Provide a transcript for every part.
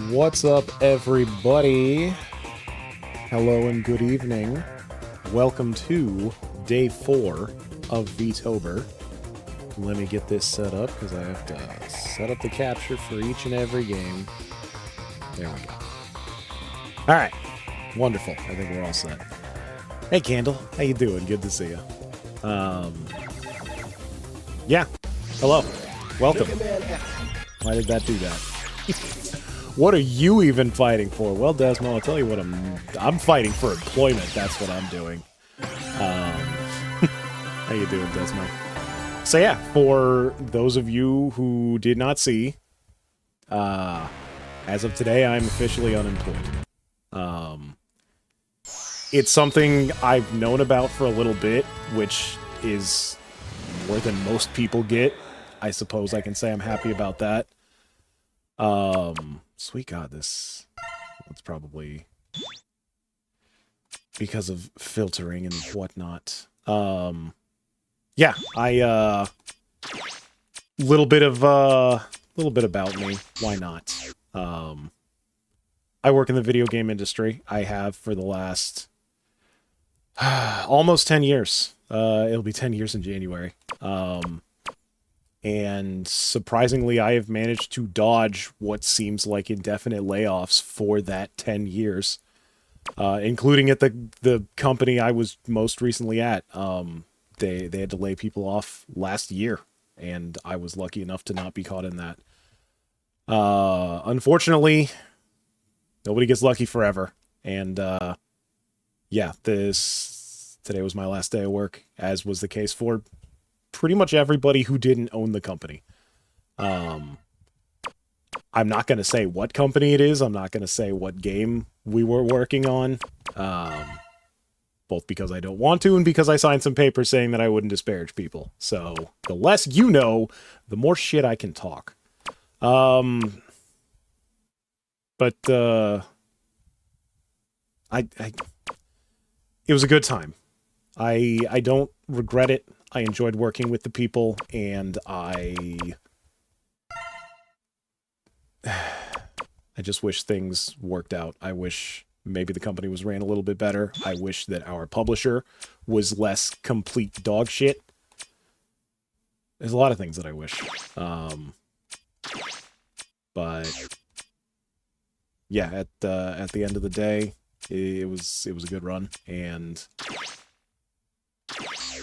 What's up, everybody? Hello and good evening. Welcome to day 4 of Vtober. Let me get this set up, because I have to set up the capture for each and every game. There we go. Alright. Wonderful. I think we're all set. Hey, Candle. How you doing? Good to see you. Yeah. Hello. Welcome. Why did that do that? What are you even fighting for? Well, Desmo, I'll tell you what I'm fighting for employment. That's what I'm doing. How you doing, Desmo? So yeah, for those of you who did not see, as of today, I'm officially unemployed. It's something I've known about for a little bit, which is more than most people get. I suppose I can say I'm happy about that. Sweet God, it's probably because of filtering and whatnot. Yeah, little bit about me. Why not? I work in the video game industry. I have for the last almost 10 years. It'll be 10 years in January. And surprisingly, I have managed to dodge what seems like indefinite layoffs for that 10 years, including at the company I was most recently at. They had to lay people off last year, and I was lucky enough to not be caught in that. Unfortunately, nobody gets lucky forever, and yeah, today was my last day of work, as was the case for pretty much everybody who didn't own the company. I'm not going to say what company it is. I'm not going to say what game we were working on. Both because I don't want to and because I signed some papers saying that I wouldn't disparage people. So the less you know, the more shit I can talk. But it was a good time. I don't regret it. I enjoyed working with the people, and I just wish things worked out. I wish maybe the company was ran a little bit better. I wish that our publisher was less complete dog shit. There's a lot of things that I wish. But yeah, at the end of the day, it was a good run, and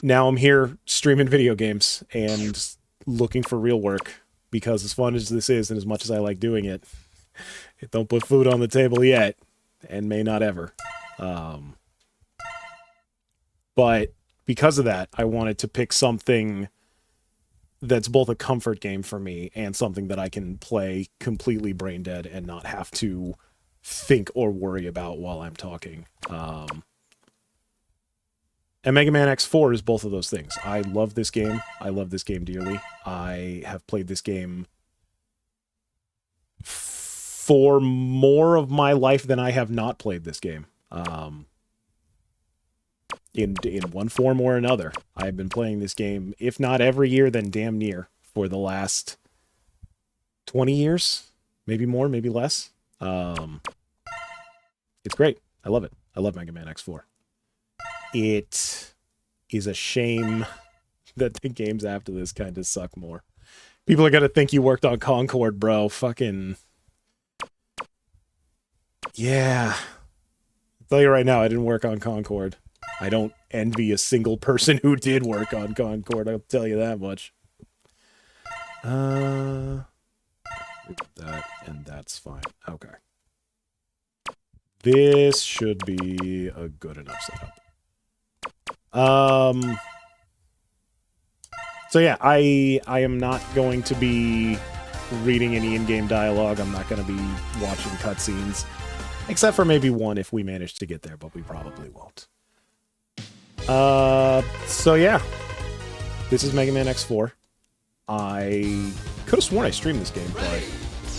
now I'm here streaming video games and looking for real work, because as fun as this is and as much as I like doing it, it don't put food on the table yet, and may not ever. But because of that, I wanted to pick something that's both a comfort game for me and something that I can play completely brain dead and not have to think or worry about while I'm talking. And Mega Man X4 is both of those things. I love this game. I love this game dearly. I have played this game for more of my life than I have not played this game. In one form or another. I've been playing this game, if not every year, then damn near, for the last 20 years. Maybe more, maybe less. It's great. I love it. I love Mega Man X4. It is a shame that the games after this kind of suck more. People are gonna think you worked on Concord, bro. Fucking... yeah. I'll tell you right now, I didn't work on Concord. I don't envy a single person who did work on Concord, I'll tell you that much. That, and that's fine. Okay. This should be a good enough setup. So yeah, I am not going to be reading any in-game dialogue. I'm not going to be watching cutscenes, except for maybe one if we manage to get there, but we probably won't. So yeah, this is Mega Man X4. I could have sworn I streamed this game, but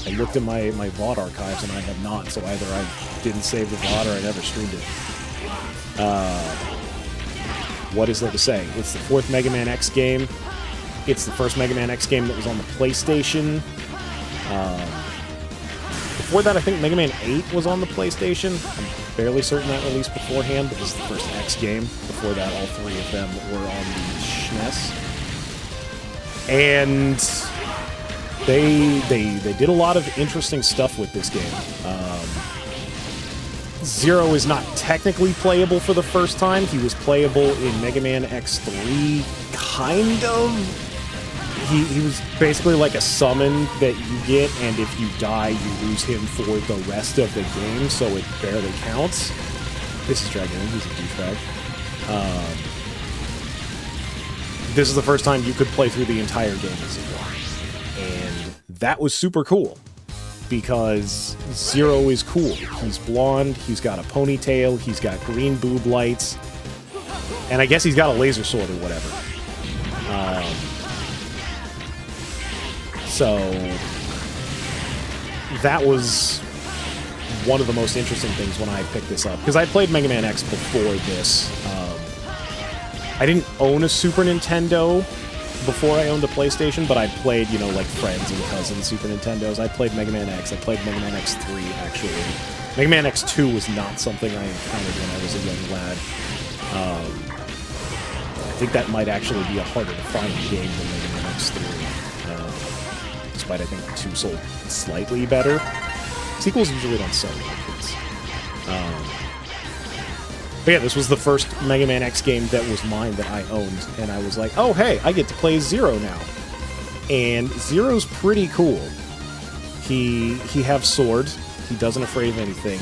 I looked at my VOD archives and I have not, so either I didn't save the VOD or I never streamed it. What is there to say? It's the 4th Mega Man X game. It's the first Mega Man X game that was on the PlayStation. before that, I think Mega Man 8 was on the PlayStation. I'm fairly certain that released beforehand, but this is the first X game. Before that, all three of them were on the SNES. And they did a lot of interesting stuff with this game. Zero is not technically playable for the first time. He was playable in Mega Man X3, kind of. He was basically like a summon that you get, and if you die, you lose him for the rest of the game, so it barely counts. This is Dragon, he's a douchebag. This is the first time you could play through the entire game as Zero. And that was super cool, because Zero is cool. He's blonde, he's got a ponytail, he's got green boob lights, and I guess he's got a laser sword or whatever. So that was one of the most interesting things when I picked this up, because I played Mega Man X before this. I didn't own a Super Nintendo before I owned a PlayStation, but I played, you know, like friends and cousins Super Nintendos. I played Mega Man X. I played Mega Man X3, actually. Mega Man X2 was not something I encountered when I was a young lad. I think that might actually be a harder to find game than Mega Man X3. Despite, I think, 2 sold slightly better. Sequels usually don't sell like this. But yeah, this was the first Mega Man X game that was mine that I owned, and I was like, oh, hey, I get to play Zero now. And Zero's pretty cool. He has sword. He doesn't afraid of anything.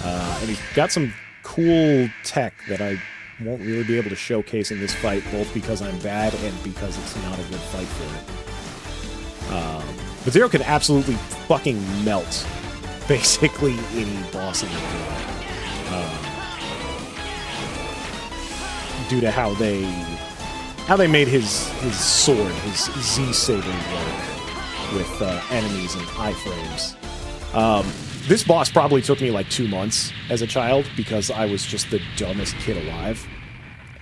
And he's got some cool tech that I won't really be able to showcase in this fight, both because I'm bad and because it's not a good fight for it. But Zero can absolutely fucking melt basically any boss in the game. Due to how they made his sword, his Z-Saber work with enemies and iframes. This boss probably took me like 2 months as a child, because I was just the dumbest kid alive.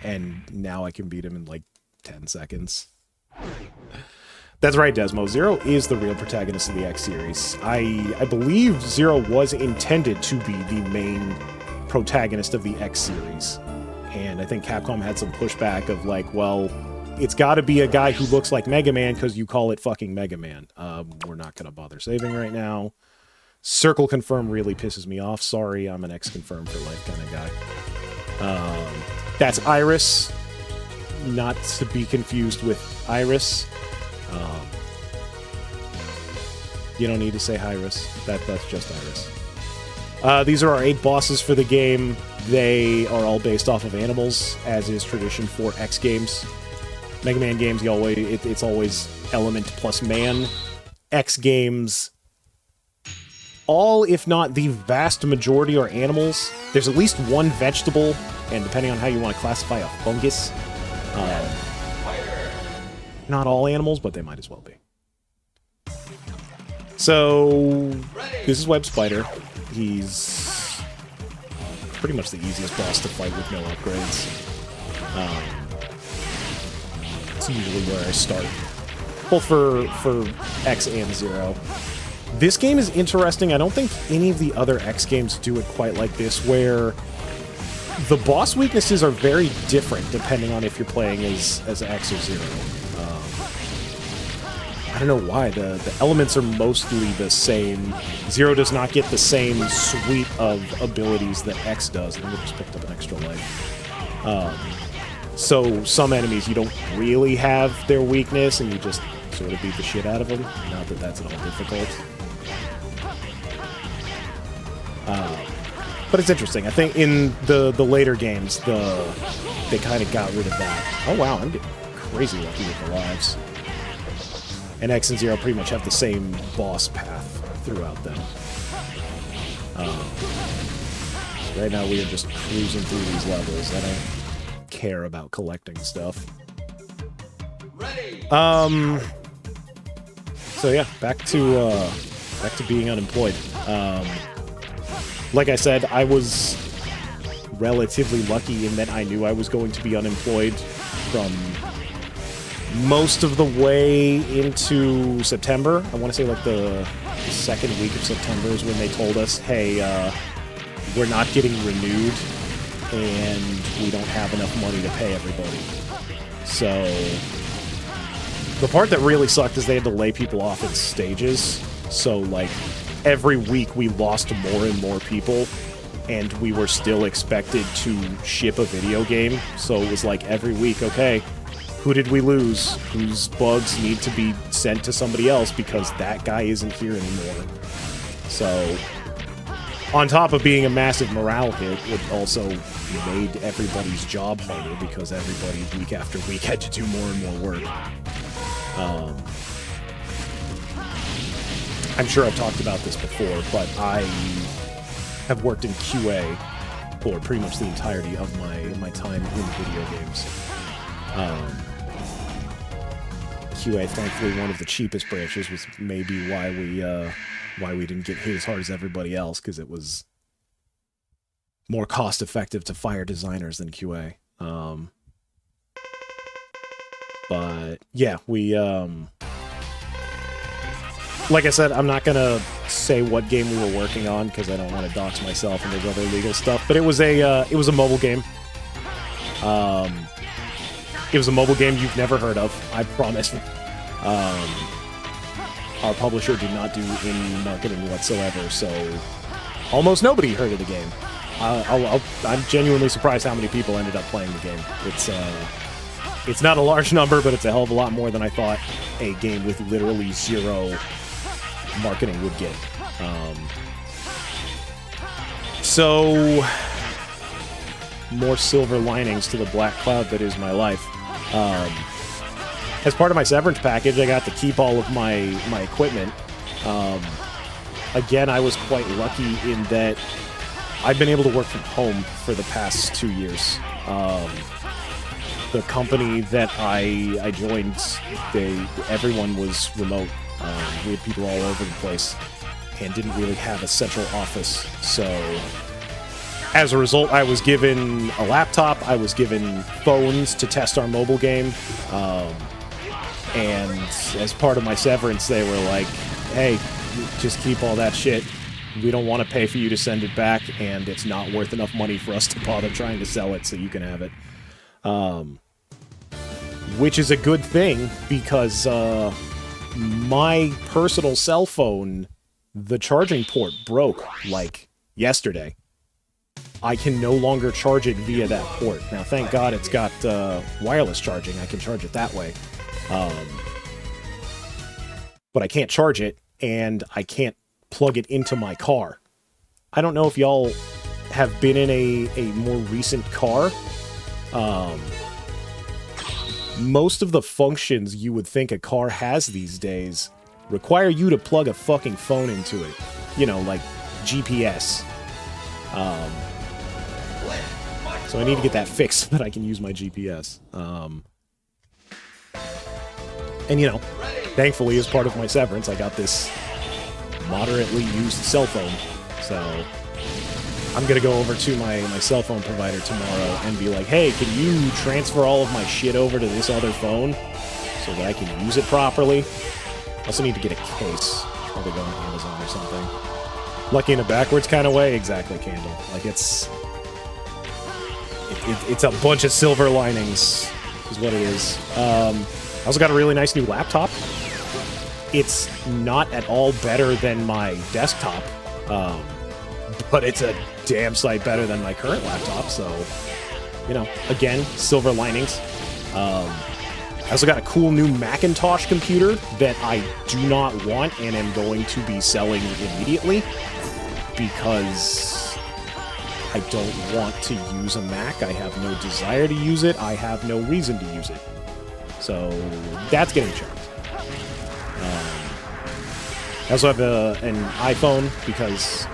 And now I can beat him in like 10 seconds. That's right, Desmo. Zero is the real protagonist of the X series. I believe Zero was intended to be the main protagonist of the X series. And I think Capcom had some pushback of like, well, it's got to be a guy who looks like Mega Man because you call it fucking Mega Man. We're not going to bother saving right now. Circle confirm really pisses me off. Sorry, I'm an X confirm for life kind of guy. That's Iris. Not to be confused with Iris. You don't need to say Iris. That's just Iris. These are our 8 bosses for the game. They are all based off of animals, as is tradition for X games. Mega Man games, it's always element plus man. X games, all, if not the vast majority, are animals. There's at least one vegetable, and depending on how you want to classify, a fungus. Not all animals, but they might as well be. So, this is Web Spider. He's pretty much the easiest boss to fight with no upgrades. It's usually where I start, both for X and Zero. This game is interesting. I don't think any of the other X games do it quite like this, where the boss weaknesses are very different depending on if you're playing as X or Zero. I don't know why. The elements are mostly the same. Zero does not get the same suite of abilities that X does. I think I just picked up an extra life. So some enemies you don't really have their weakness, and you just sort of beat the shit out of them. Not that that's at all difficult. But it's interesting. I think in the later games, they kind of got rid of that. Oh wow, I'm getting crazy lucky with the lives. And X and Zero pretty much have the same boss path throughout them. Right now we are just cruising through these levels. I don't care about collecting stuff. So yeah, back to being unemployed. Like I said, I was relatively lucky in that I knew I was going to be unemployed from most of the way into September. I want to say like the second week of September is when they told us, hey, we're not getting renewed and we don't have enough money to pay everybody. So the part that really sucked is they had to lay people off in stages. So like every week we lost more and more people, and we were still expected to ship a video game. So it was like every week, okay, who did we lose? Whose bugs need to be sent to somebody else because that guy isn't here anymore. So on top of being a massive morale hit, it also made everybody's job harder because everybody, week after week, had to do more and more work. I'm sure I've talked about this before, but I have worked in QA for pretty much the entirety of my time in video games. QA, thankfully, one of the cheapest branches, was maybe why we didn't get hit as hard as everybody else, because it was more cost-effective to fire designers than QA. But yeah, we like I said, I'm not gonna say what game we were working on because I don't want to dox myself and there's other legal stuff. But it was a mobile game. It was a mobile game you've never heard of, I promise. Our publisher did not do any marketing whatsoever, so almost nobody heard of the game. I'm genuinely surprised how many people ended up playing the game. It's not a large number, but it's a hell of a lot more than I thought a game with literally zero marketing would get. So, more silver linings to the black cloud that is my life. As part of my severance package, I got to keep all of my equipment. Again, I was quite lucky in that I've been able to work from home for the past 2 years. The company that I joined, everyone was remote. We had people all over the place and didn't really have a central office. So as a result, I was given a laptop, I was given phones to test our mobile game, and as part of my severance, they were like, hey, just keep all that shit. We don't want to pay for you to send it back, and it's not worth enough money for us to bother trying to sell it, so you can have it. Which is a good thing, because my personal cell phone, the charging port broke, like, yesterday. I can no longer charge it via that port. Now, thank God it's got wireless charging. I can charge it that way. But I can't charge it, and I can't plug it into my car. I don't know if y'all have been in a more recent car. Most of the functions you would think a car has these days require you to plug a fucking phone into it. You know, like GPS. So I need to get that fixed so that I can use my GPS. And, you know, thankfully, as part of my severance, I got this moderately used cell phone. So I'm going to go over to my cell phone provider tomorrow and be like, hey, can you transfer all of my shit over to this other phone so that I can use it properly? I also need to get a case. Probably go on Amazon or something. Lucky in a backwards kind of way? Exactly, Candle. Like, it's a bunch of silver linings, is what it is. I also got a really nice new laptop. It's not at all better than my desktop, but it's a damn sight better than my current laptop, so, you know, again, silver linings. I also got a cool new Macintosh computer that I do not want and am going to be selling immediately, because I don't want to use a Mac. I have no desire to use it. I have no reason to use it. So that's getting checked. I also have an iPhone, because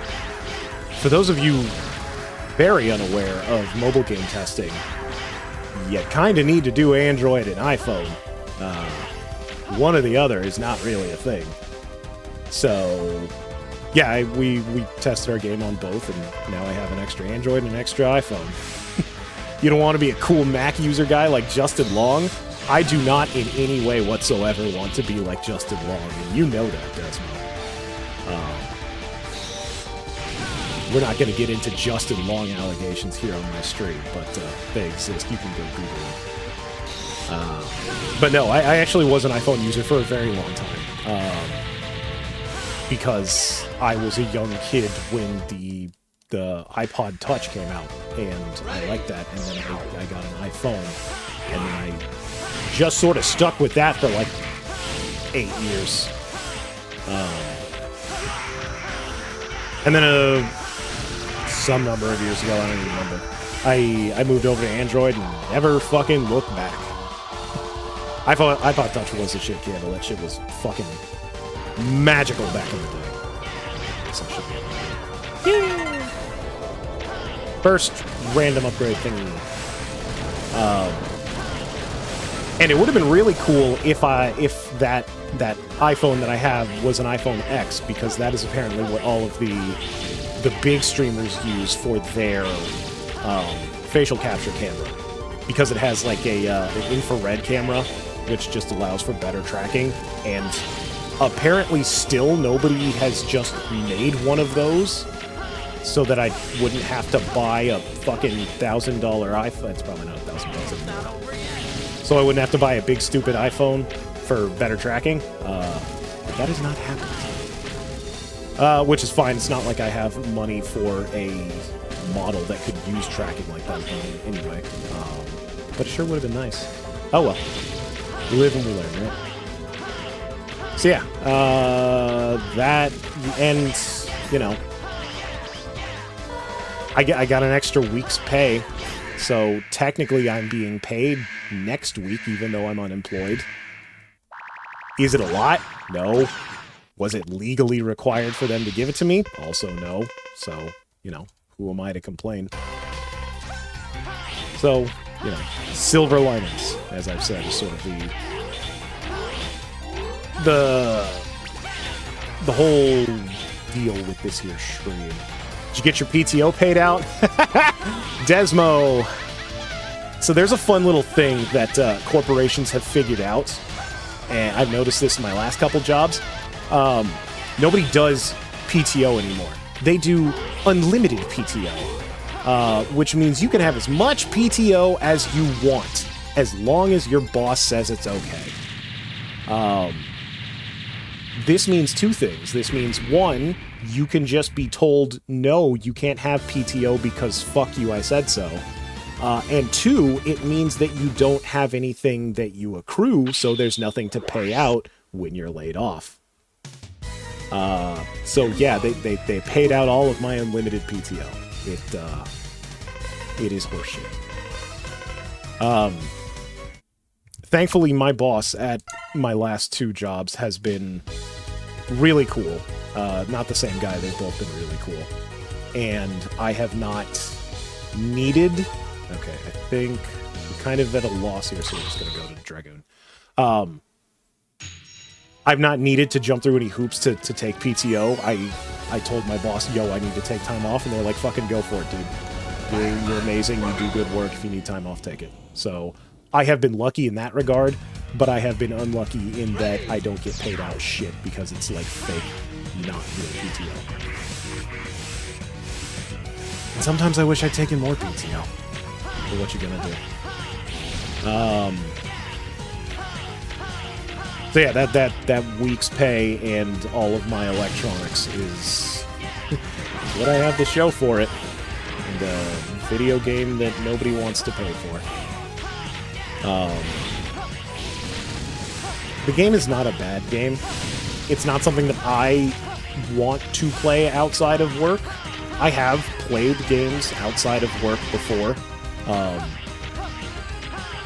for those of you very unaware of mobile game testing, you kind of need to do Android and iPhone. One or the other is not really a thing. So yeah, we tested our game on both, and now I have an extra Android and an extra iPhone. You don't want to be a cool Mac user guy like Justin Long? I do not in any way whatsoever want to be like Justin Long, and you know that, Desmond. We're not going to get into Justin Long allegations here on my stream, but they exist. You can go Google them. But no, I actually was an iPhone user for a very long time. Because I was a young kid when the iPod Touch came out, and I liked that, and then I got an iPhone, and then I just sort of stuck with that for like 8 years. And then some number of years ago, I don't even remember, I moved over to Android and never fucking looked back. iPod Touch was a shit candle. That shit was fucking magical back in the day. First random upgrade thing. And it would have been really cool if that iPhone that I have was an iPhone X, because that is apparently what all of the big streamers use for their facial capture camera, because it has like an infrared camera, which just allows for better tracking, and apparently still nobody has just made one of those so that I wouldn't have to buy a fucking $1,000 iPhone. It's probably not $1,000 anymore. So I wouldn't have to buy a big stupid iPhone for better tracking. But that has not happened. Which is fine. It's not like I have money for a model that could use tracking like that anyway. But it sure would have been nice. Oh well. We live and we learn, right? So yeah, that, and, you know, I got an extra week's pay, so technically I'm being paid next week, even though I'm unemployed. Is it a lot? No. Was it legally required for them to give it to me? Also no. So, you know, who am I to complain? So, you know, silver linings, as I've said, is sort of the whole deal with this here stream. Did you get your PTO paid out? Desmo! So there's a fun little thing that corporations have figured out, and I've noticed this in my last couple jobs. Nobody does PTO anymore. They do unlimited PTO, which means you can have as much PTO as you want, as long as your boss says it's okay. This means two things. This means, one, you can just be told, no, you can't have PTO because fuck you, I said so. And two, it means that you don't have anything that you accrue, so there's nothing to pay out when you're laid off. So yeah, they paid out all of my unlimited PTO. It is horseshit. Thankfully, my boss at my last two jobs has been really cool. Not the same guy, they've both been really cool. And I have not needed... Okay, I think we're kind of at a loss here, so we're just going to go to Dragoon. I've not needed to jump through any hoops to take PTO. I told my boss, yo, I need to take time off, and they're like, fucking go for it, dude. You're amazing, you do good work, if you need time off, take it. So, I have been lucky in that regard, but I have been unlucky in that I don't get paid out shit because it's like fake, not real PTO. And sometimes I wish I'd taken more PTO. But what you gonna do? So yeah, that week's pay and all of my electronics is what I have the show for it. And a video game that nobody wants to pay for. The game is not a bad game. It's not something that I want to play outside of work. I have played games outside of work before.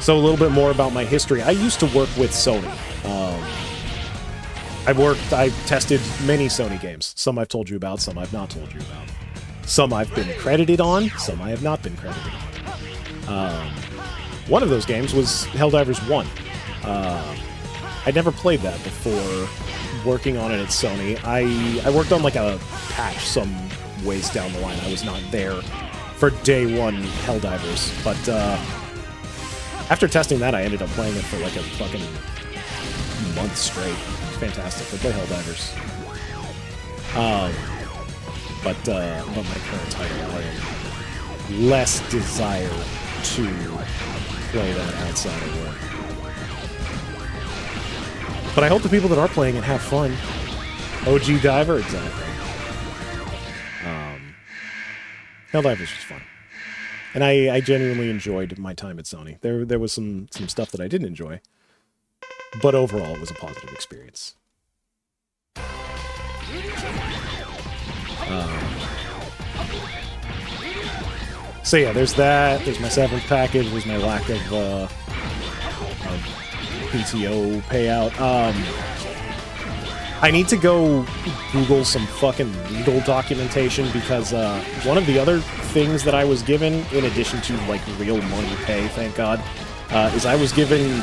So a little bit more about my history. I used to work with Sony. I tested many Sony games. Some I've told you about, some I've not told you about. Some I've been credited on, some I have not been credited on. One of those games was Helldivers 1. I'd never played that before working on it at Sony. I worked on like a patch some ways down the line. I was not there for day one Helldivers, but After testing that, I ended up playing it for like a fucking month straight. It's fantastic. I play Helldivers. But my current title, I have less desire to play that outside of work. But I hope the people that are playing it have fun. OG Diver, exactly. Helldivers was fun. And I genuinely enjoyed my time at Sony. There was some stuff that I didn't enjoy. But overall, it was a positive experience. So yeah, there's that. There's my severance package. There's my lack of PTO payout. I need to go Google some fucking legal documentation because one of the other things that I was given, in addition to like real money pay, thank God, is I was given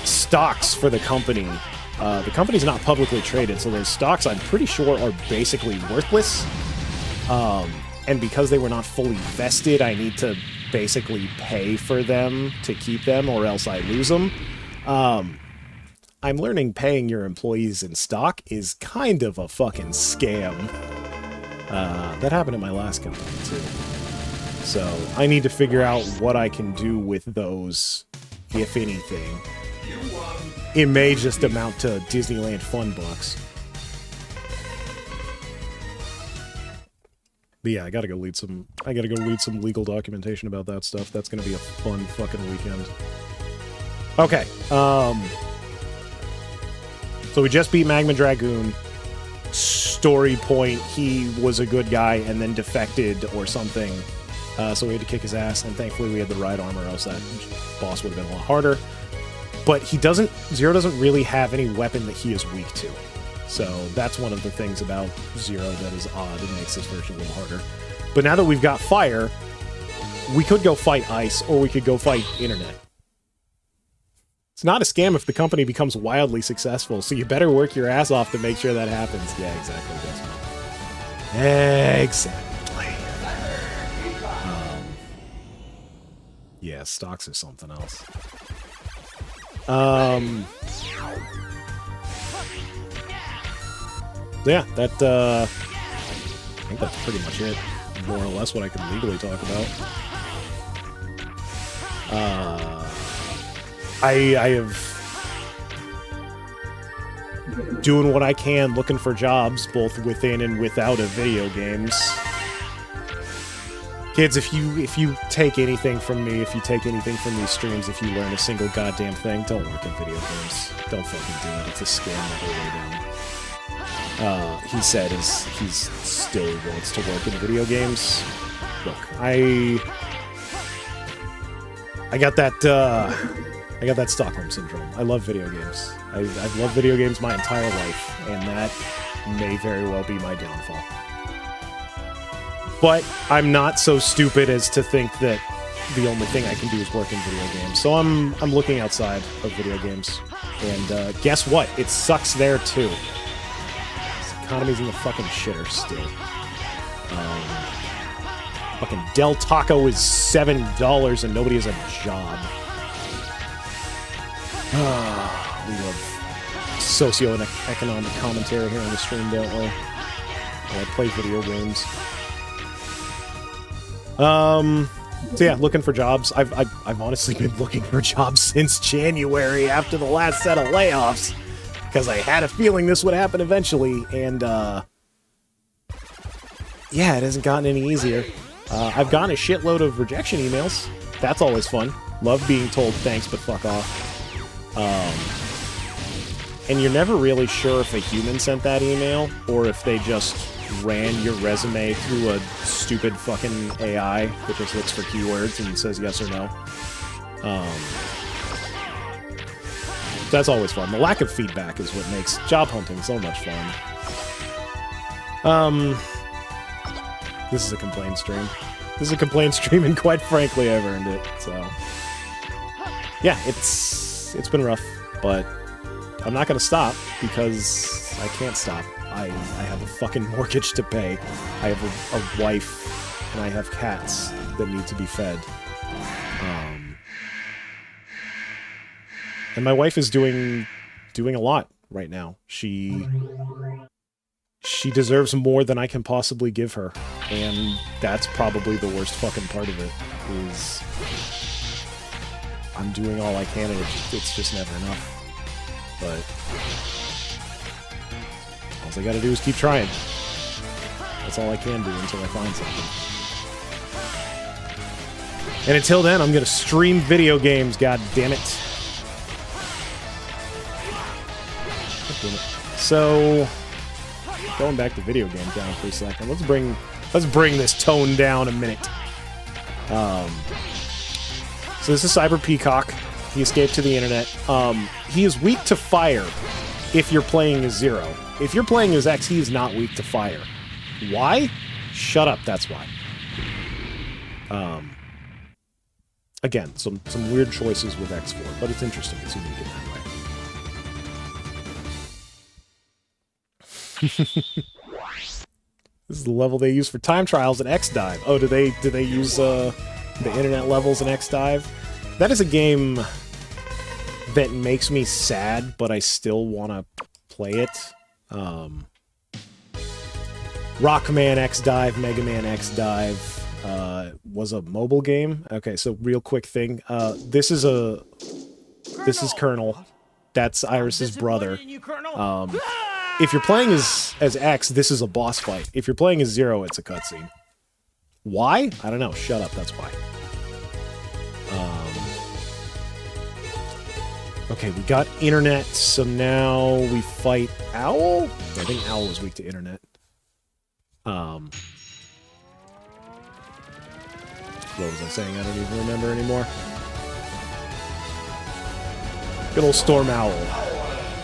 stocks for the company. The company's not publicly traded, so those stocks I'm pretty sure are basically worthless. And because they were not fully vested, I need to basically pay for them to keep them, or else I lose them. I'm learning paying your employees in stock is kind of a fucking scam. That happened at my last company, too. So, I need to figure out what I can do with those, if anything. It may just amount to Disneyland fun bucks. But yeah, I gotta go read some legal documentation about that stuff. That's gonna be a fun fucking weekend. Okay, so we just beat Magma Dragoon. Story point, he was a good guy and then defected or something. So we had to kick his ass, and thankfully we had the ride armor, else that boss would have been a lot harder. But Zero doesn't really have any weapon that he is weak to. So that's one of the things about Zero that is odd and makes this version a little harder. But now that we've got fire, we could go fight ice, or we could go fight internet. It's not a scam if the company becomes wildly successful, so you better work your ass off to make sure that happens. Yeah, exactly. Exactly. Yeah, stocks are something else. Yeah, that, I think that's pretty much it. More or less what I can legally talk about. I have doing what I can, looking for jobs, both within and without of video games. Kids, if you take anything from me, if you take anything from these streams, if you learn a single goddamn thing, don't work in video games. Don't fucking do it. It's a scam the whole way down. He said he's still wants to work in video games. Look, I got that Stockholm Syndrome. I love video games. I've loved video games my entire life, and that may very well be my downfall. But I'm not so stupid as to think that the only thing I can do is work in video games. So I'm looking outside of video games. And guess what? It sucks there too. This economy's in the fucking shitter still. Fucking Del Taco is $7 and nobody has a job. We love socio-economic commentary here on the stream, don't we? I play video games. So yeah, looking for jobs. I've honestly been looking for jobs since January after the last set of layoffs, because I had a feeling this would happen eventually, and yeah, it hasn't gotten any easier. I've gotten a shitload of rejection emails. That's always fun. Love being told thanks, but fuck off. And you're never really sure if a human sent that email, or if they just ran your resume through a stupid fucking AI that just looks for keywords and says yes or no. That's always fun. The lack of feedback is what makes job hunting so much fun. This is a complaint stream. This is a complaint stream, and quite frankly, I've earned it, so... Yeah, it's been rough, but I'm not gonna stop, because I can't stop. I have a fucking mortgage to pay. I have a wife, and I have cats that need to be fed. And my wife is doing a lot right now. She deserves more than I can possibly give her. And that's probably the worst fucking part of it, is I'm doing all I can and it's just never enough. But all I gotta do is keep trying. That's all I can do until I find something. And until then, I'm gonna stream video games, god damn it. So, going back to video games down for a second, let's bring this tone down a minute. So this is Cyber Peacock. He escaped to the internet. He is weak to fire if you're playing as Zero. If you're playing as X, he is not weak to fire. Why? Shut up, that's why. Again, some weird choices with X4, but it's interesting. It's unique in that way. This is the level they use for time trials in X Dive. Oh, do they use the internet levels in X Dive? That is a game that makes me sad, but I still want to play it. Rockman X Dive, Mega Man X Dive was a mobile game. Okay, so real quick thing. This is Colonel. That's Iris's brother. If you're playing as X, this is a boss fight. If you're playing as Zero, it's a cutscene. Why? I don't know. Shut up. That's why. Okay, we got internet, so now we fight Owl? I think Owl was weak to internet. What was I saying? I don't even remember anymore. Good old Storm Owl.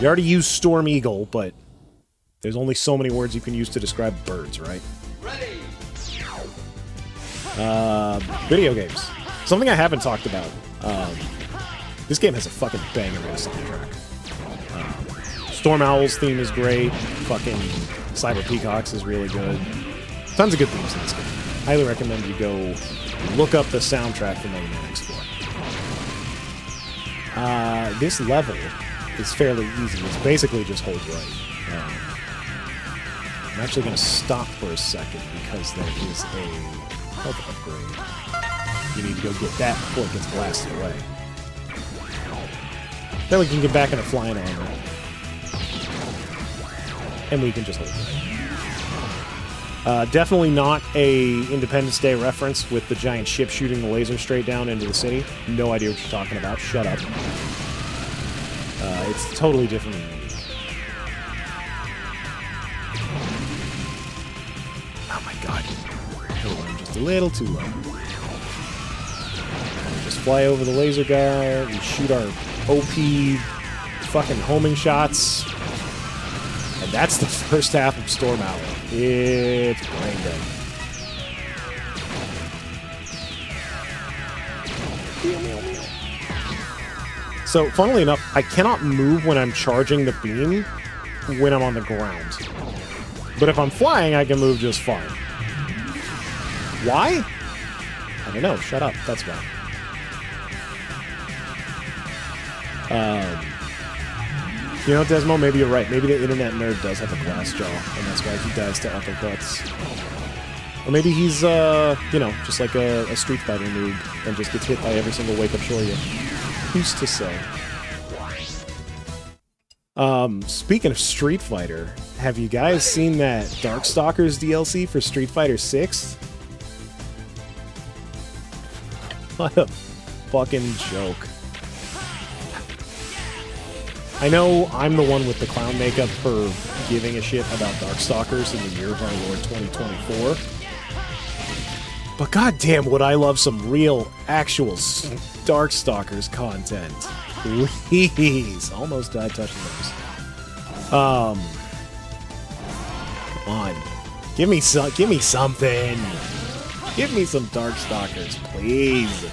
You already used Storm Eagle, but there's only so many words you can use to describe birds, right? Ready. Video games. Something I haven't talked about. This game has a fucking banger of a soundtrack. Storm Owl's theme is great. Fucking Cyber Peacock's is really good. Tons of good themes in this game. Highly recommend you go look up the soundtrack for Mega Man X4. This level is fairly easy. It's basically just hold right. I'm actually going to stop for a second because there is a health upgrade. You need to go get that before it gets blasted away. Then we can get back into flying armor. And we can just hold right. Definitely not a Independence Day reference with the giant ship shooting the laser straight down into the city. No idea what you're talking about. Shut up. It's totally different. Oh my god. I'm just a little too low. Just fly over the laser guy. We shoot our OP fucking homing shots. And that's the first half of Storm Owl. It's brain dead. So, funnily enough, I cannot move when I'm charging the beam when I'm on the ground. But if I'm flying, I can move just fine. Why? I don't know. Shut up. That's why. You know, Desmo, maybe you're right. Maybe the internet nerd does have a glass jaw, and that's why he dies to uppercuts. Or maybe he's, you know, just like a Street Fighter noob, and just gets hit by every single wake-up Shoryu. Who's to say? Speaking of Street Fighter, have you guys seen that Darkstalkers DLC for Street Fighter 6? What a fucking joke. I know I'm the one with the clown makeup for giving a shit about Darkstalkers in the year of our Lord 2024. But goddamn, would I love some real, actual Darkstalkers content. Please. Almost died touching those. Come on. Give me something. Give me some Darkstalkers, please.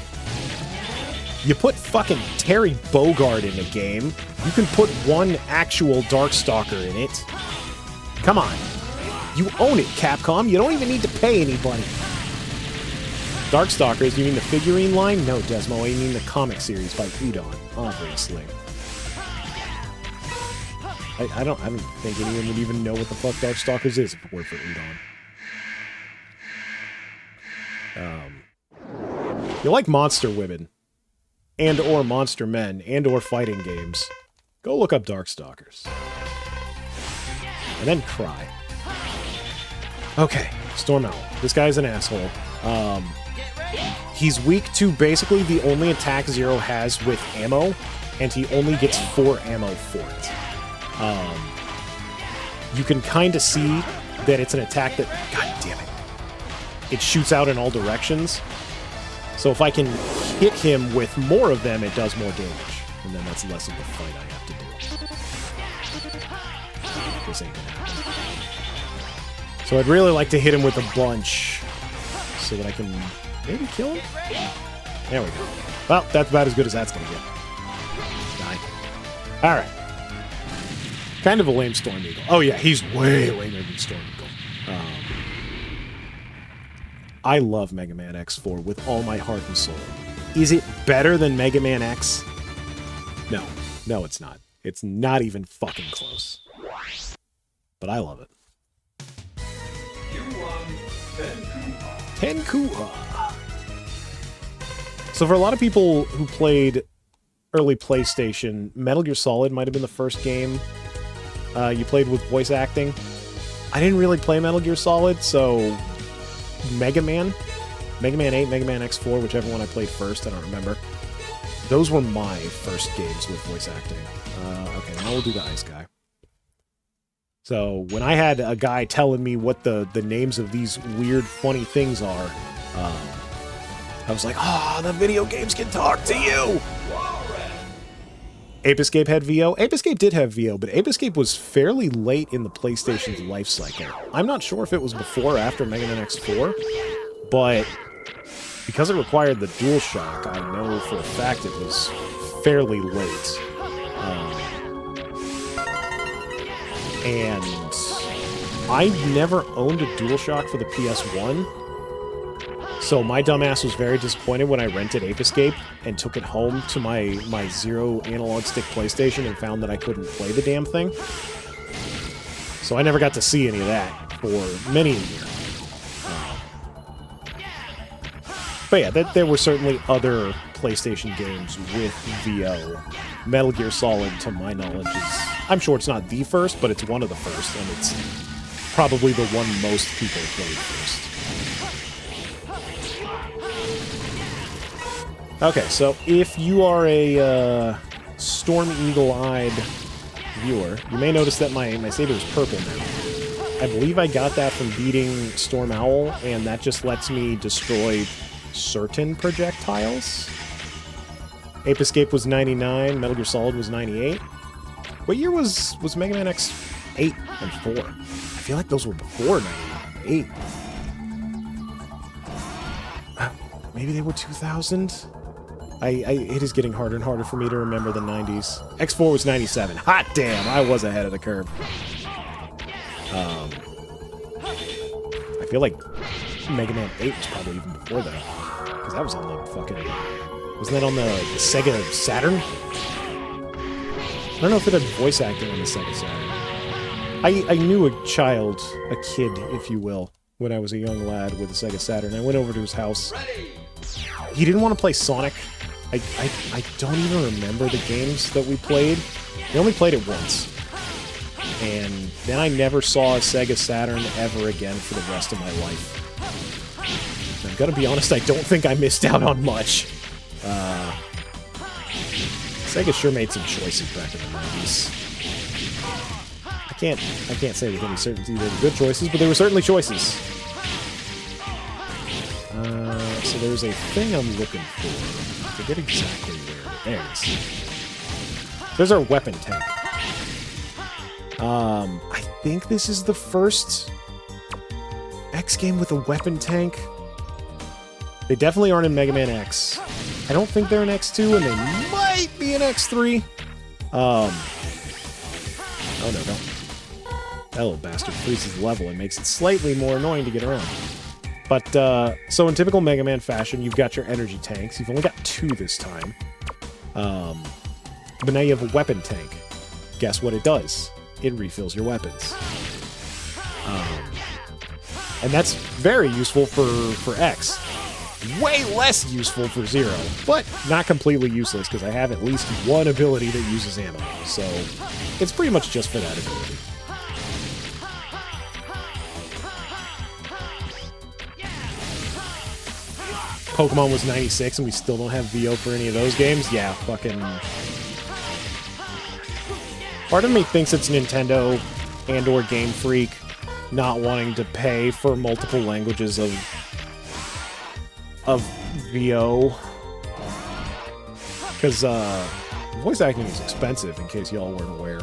You put fucking Terry Bogard in a game, you can put one actual Darkstalker in it. Come on. You own it, Capcom. You don't even need to pay anybody. Darkstalkers, you mean the figurine line? No, Desmo, I mean the comic series by Udon, obviously. I don't think anyone would even know what the fuck Darkstalkers is if it were for Udon. You like monster women, and or monster men, and or fighting games, go look up Darkstalkers. And then cry. Okay, Storm Owl. This guy's an asshole. He's weak to basically the only attack Zero has with ammo, and he only gets 4 ammo for it. You can kind of see that it's an attack that, god damn it, it shoots out in all directions. So if I can hit him with more of them, it does more damage. And then that's less of the fight I have to do. This ain't gonna happen. So I'd really like to hit him with a bunch so that I can maybe kill him? There we go. Well, that's about as good as that's gonna get. Die. Alright. Kind of a lame Storm Eagle. Oh yeah, he's way lamer than Storm Eagle. I love Mega Man X4 with all my heart and soul. Is it better than Mega Man X? No. No, it's not. It's not even fucking close. But I love it. Tenkuha. So for a lot of people who played early PlayStation, Metal Gear Solid might have been the first game you played with voice acting. I didn't really play Metal Gear Solid, so Mega Man 8, Mega Man X4, whichever one I played first, I don't remember. Those were my first games with voice acting. Okay, now we'll do the Ice Guy. So when I had a guy telling me what the names of these weird, funny things are, I was like, oh, the video games can talk to you! Ape Escape had VO. Ape Escape did have VO, but Ape Escape was fairly late in the PlayStation's life cycle. I'm not sure if it was before or after Mega Man X4, but because it required the DualShock, I know for a fact it was fairly late. And I never owned a DualShock for the PS1, so my dumbass was very disappointed when I rented Ape Escape and took it home to my Zero analog stick PlayStation and found that I couldn't play the damn thing. So I never got to see any of that for many a year. But yeah, there were certainly other PlayStation games with VO. Metal Gear Solid, to my knowledge, is... I'm sure it's not the first, but it's one of the first, and it's probably the one most people played first. Okay, so if you are a Storm Eagle-eyed viewer, you may notice that my saber is purple now. I believe I got that from beating Storm Owl, and that just lets me destroy certain projectiles. Ape Escape was 99, Metal Gear Solid was 98. What year was Mega Man X 8 and 4? I feel like those were before 98. Maybe they were 2000? It is getting harder and harder for me to remember the 90s. X4 was 97. Hot damn, I was ahead of the curve. I feel like Mega Man 8 was probably even before that. Because that was on the fucking... Wasn't that on the Sega Saturn? I don't know if it had voice acting on the Sega Saturn. I knew a child, a kid, if you will, when I was a young lad with a Sega Saturn. I went over to his house. He didn't want to play Sonic. I don't even remember the games that we played. We only played it once. And then I never saw a Sega Saturn ever again for the rest of my life. I'm gonna be honest, I don't think I missed out on much. Sega sure made some choices back in the 90s. I can't say with any certainty they were good choices, but they were certainly choices. So there's a thing I'm looking for. I forget exactly where. There it is. There's our weapon tank. I think this is the first X game with a weapon tank. They definitely aren't in Mega Man X. I don't think they're in X2, and they might be in X3. Oh no, don't. That little bastard freezes the level and makes it slightly more annoying to get around. But, so in typical Mega Man fashion, you've got your energy tanks. You've only got 2 this time. But now you have a weapon tank. Guess what it does? it refills your weapons. And that's very useful for X. Way less useful for Zero, but not completely useless because I have at least one ability that uses ammo, so it's pretty much just for that ability. Pokemon was 96 and we still don't have VO for any of those games? Yeah, fucking... Part of me thinks it's Nintendo and or Game Freak not wanting to pay for multiple languages of VO. Because, voice acting is expensive, in case y'all weren't aware.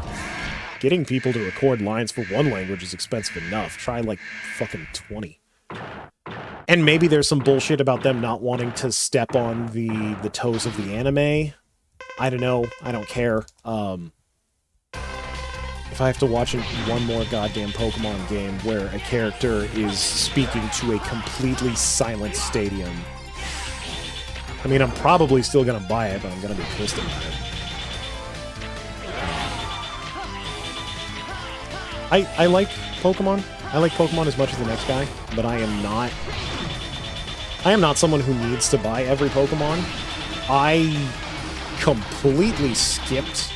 Getting people to record lines for one language is expensive enough. Try, like, fucking 20. And maybe there's some bullshit about them not wanting to step on the toes of the anime. I don't know. I don't care. If I have to watch one more goddamn Pokemon game where a character is speaking to a completely silent stadium, I mean, I'm probably still gonna buy it, but I'm gonna be pissed about it. I like Pokemon. I like Pokemon as much as the next guy, but I am not someone who needs to buy every Pokemon. I completely skipped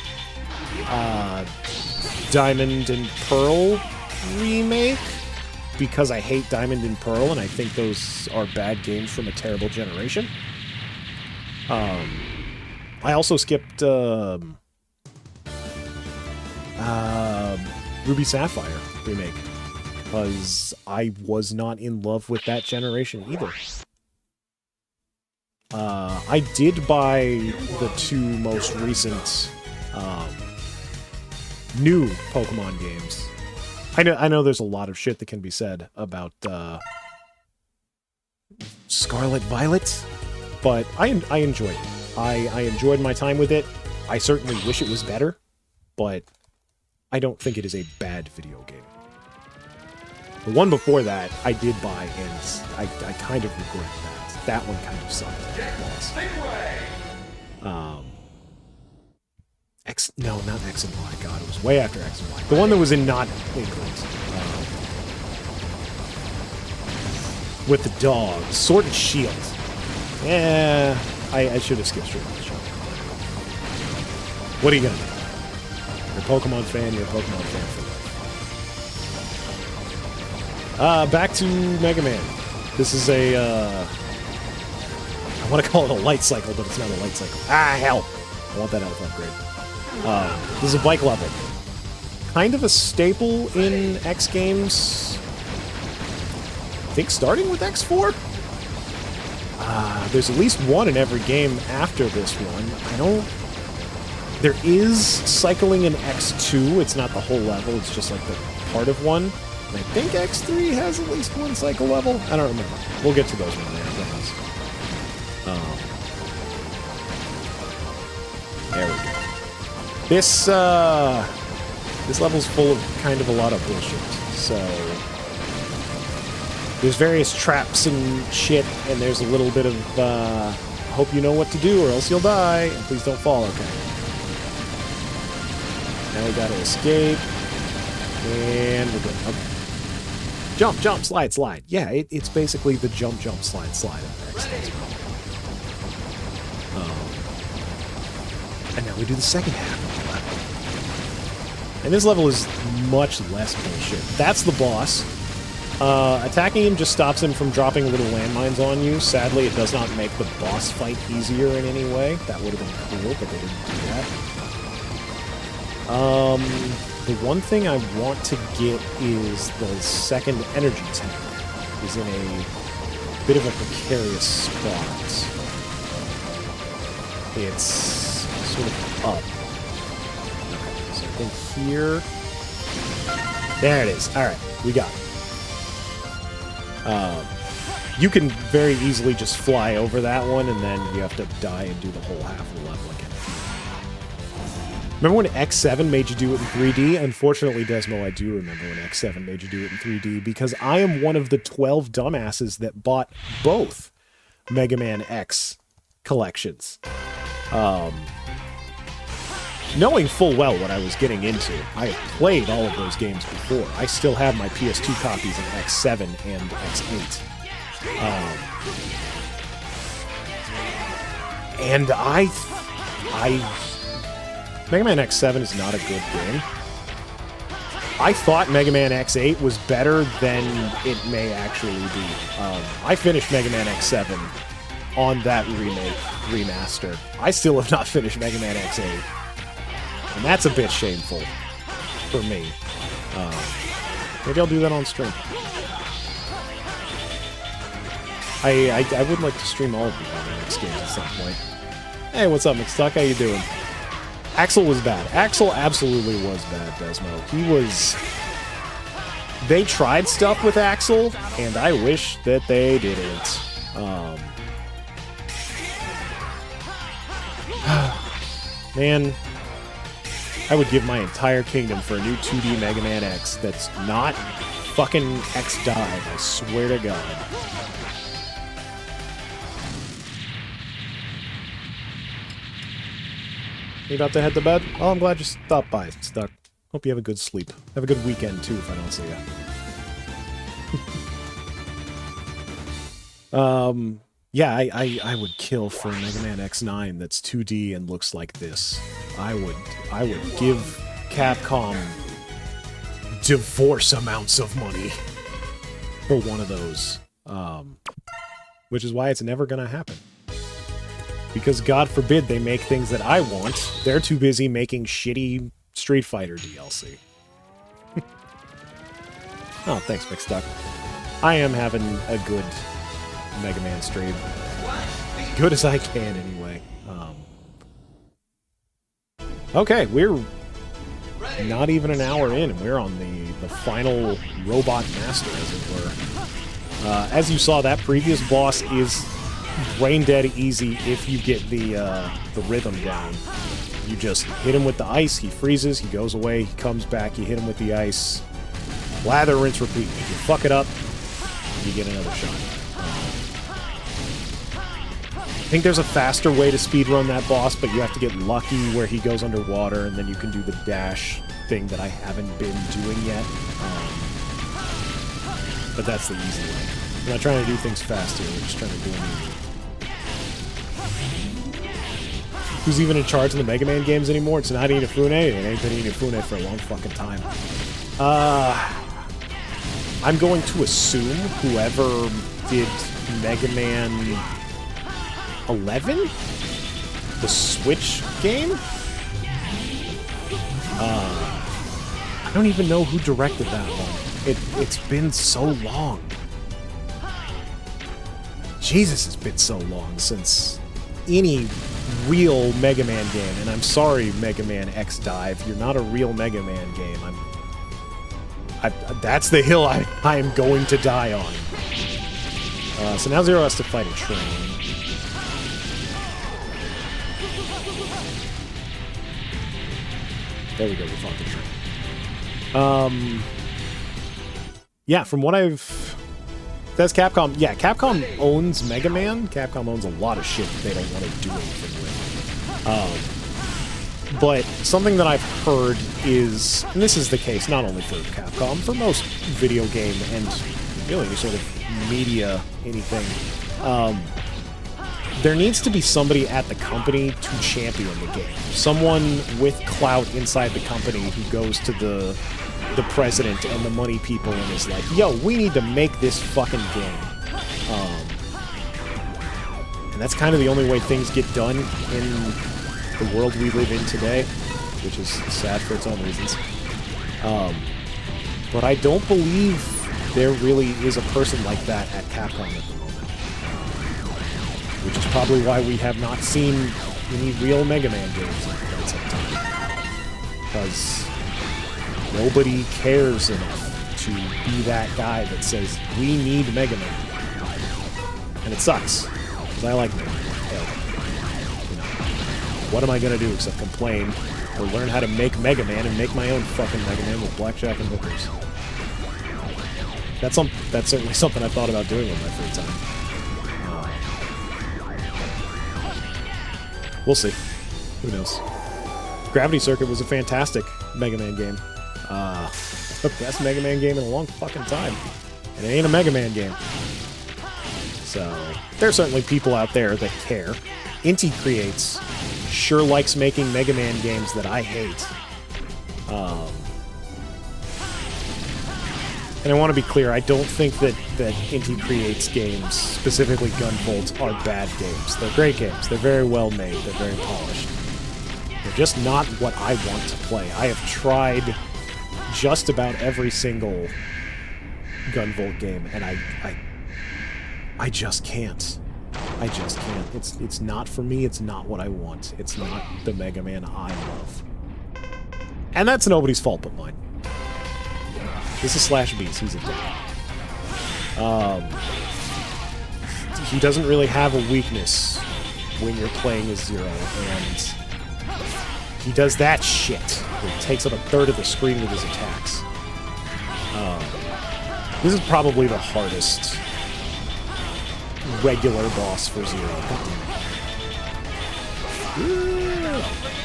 Diamond and Pearl remake because I hate Diamond and Pearl and I think those are bad games from a terrible generation. I also skipped Ruby Sapphire remake because I was not in love with that generation either. I did buy the two most recent new Pokemon games. I know there's a lot of shit that can be said about Scarlet Violet, but I enjoyed it. I enjoyed my time with it. I certainly wish it was better, but I don't think it is a bad video game. The one before that, I did buy, and I kind of regret that. That one kind of sucked. No, not X and Y. God, it was way after X and Y. The one that was in not England. With the dog. Sword and Shield. Yeah, I should have skipped straight to the show. What are you gonna do? You're a Pokemon fan, you're a Pokemon fan for life. Back to Mega Man. This is a, I want to call it a light cycle, but it's not a light cycle. Ah, hell! I want that health upgrade. This is a bike level. Kind of a staple in X games. I think starting with X4? There's at least one in every game after this one. There is cycling in X2. It's not the whole level, it's just like the part of one. And I think X3 has at least one cycle level. I don't remember. We'll get to those when they happen. There we go. This level's full of kind of a lot of bullshit. So there's various traps and shit, and there's a little bit of hope you know what to do or else you'll die. And please don't fall, okay. Now we gotta escape. And we're good. Okay. Jump, jump, slide, slide. Yeah, it's basically the jump, jump, slide, slide of X. And now we do the second half of the level. And this level is much less bullshit. That's the boss. Attacking him just stops him from dropping little landmines on you. Sadly, it does not make the boss fight easier in any way. That would have been cool, but they didn't do that. The one thing I want to get is the second energy tank. Is in a bit of a precarious spot. It's sort of up. Okay, so I think here... There it is. Alright, we got it. You can very easily just fly over that one, and then you have to die and do the whole half of the level again. Remember when X7 made you do it in 3D? Unfortunately, Desmo, I do remember when X7 made you do it in 3D, because I am one of the 12 dumbasses that bought both Mega Man X collections. knowing full well what I was getting into. I have played all of those games before. I still have my PS2 copies of X7 and X8. And Mega Man X7 is not a good game. I thought Mega Man X8 was better than it may actually be. I finished Mega Man X7 on that remaster. I still have not finished Mega Man X8. And that's a bit shameful for me. Maybe I'll do that on stream. I would like to stream all of the Mega Man X games at some point. Hey, what's up, McStuck? How you doing? Axel was bad. Axel absolutely was bad, Desmo. He was... They tried stuff with Axel, and I wish that they didn't. Man, I would give my entire kingdom for a new 2D Mega Man X that's not fucking X-Dive, I swear to God. You about to head to bed? Oh, I'm glad you stopped by, Stuck. Hope you have a good sleep. Have a good weekend, too, if I don't see you. Yeah, I would kill for a Mega Man X9 that's 2D and looks like this. I would give Capcom divorce amounts of money for one of those. Which is why it's never gonna happen. Because God forbid they make things that I want. They're too busy making shitty Street Fighter DLC. Oh, thanks, McStuck. I am having a good Mega Man stream. Good as I can, anyway. Okay, we're not even an hour in, and we're on the final Robot Master, as it were. As you saw, that previous boss is brain-dead easy if you get the rhythm down. You just hit him with the ice, he freezes, he goes away, he comes back, you hit him with the ice. Lather, rinse, repeat. If you fuck it up, you get another shot. I think there's a faster way to speedrun that boss, but you have to get lucky where he goes underwater, and then you can do the dash thing that I haven't been doing yet. But that's the easy way. I'm not trying to do things fast here, we're just trying to do them easy. Who's even in charge of the Mega Man games anymore? It's not Inafune. It ain't been Inafune for a long fucking time. I'm going to assume whoever did Mega Man 11? The Switch game? I don't even know who directed that one. It's been so long. Jesus, it's been so long since any real Mega Man game, and I'm sorry, Mega Man X Dive, you're not a real Mega Man game. That's the hill I am going to die on. So now Zero has to fight a train. There we go, we fought the train. Yeah, from what I've... That's Capcom. Yeah, Capcom owns Mega Man. Capcom owns a lot of shit that they don't want to do anything with. But something that I've heard is, and this is the case not only for Capcom, for most video game and really any sort of media, anything, there needs to be somebody at the company to champion the game. Someone with clout inside the company who goes to the president and the money people and is like, yo, we need to make this fucking game. And that's kind of the only way things get done in the world we live in today, which is sad for its own reasons. But I don't believe there really is a person like that at Capcom at the moment. Which is probably why we have not seen any real Mega Man games in quite some time. Because nobody cares enough to be that guy that says, we need Mega Man. And it sucks, because I like Mega Man. You know, what am I going to do except complain or learn how to make Mega Man and make my own fucking Mega Man with blackjack and hookers? That's certainly something I've thought about doing with my free time. We'll see. Who knows? Gravity Circuit was a fantastic Mega Man game. The best Mega Man game in a long fucking time. And it ain't a Mega Man game. So, there's certainly people out there that care. Inti Creates sure likes making Mega Man games that I hate. And I want to be clear, I don't think that Inti Creates games, specifically Gunvolt, are bad games. They're great games. They're very well made. They're very polished. They're just not what I want to play. I have tried just about every single Gunvolt game, and I just can't. I just can't. It's not for me. It's not what I want. It's not the Mega Man I love. And that's nobody's fault but mine. This is Slash B's. He's a dick. He doesn't really have a weakness when you're playing as Zero, and he does that shit. He takes up a third of the screen with his attacks. This is probably the hardest regular boss for Zero.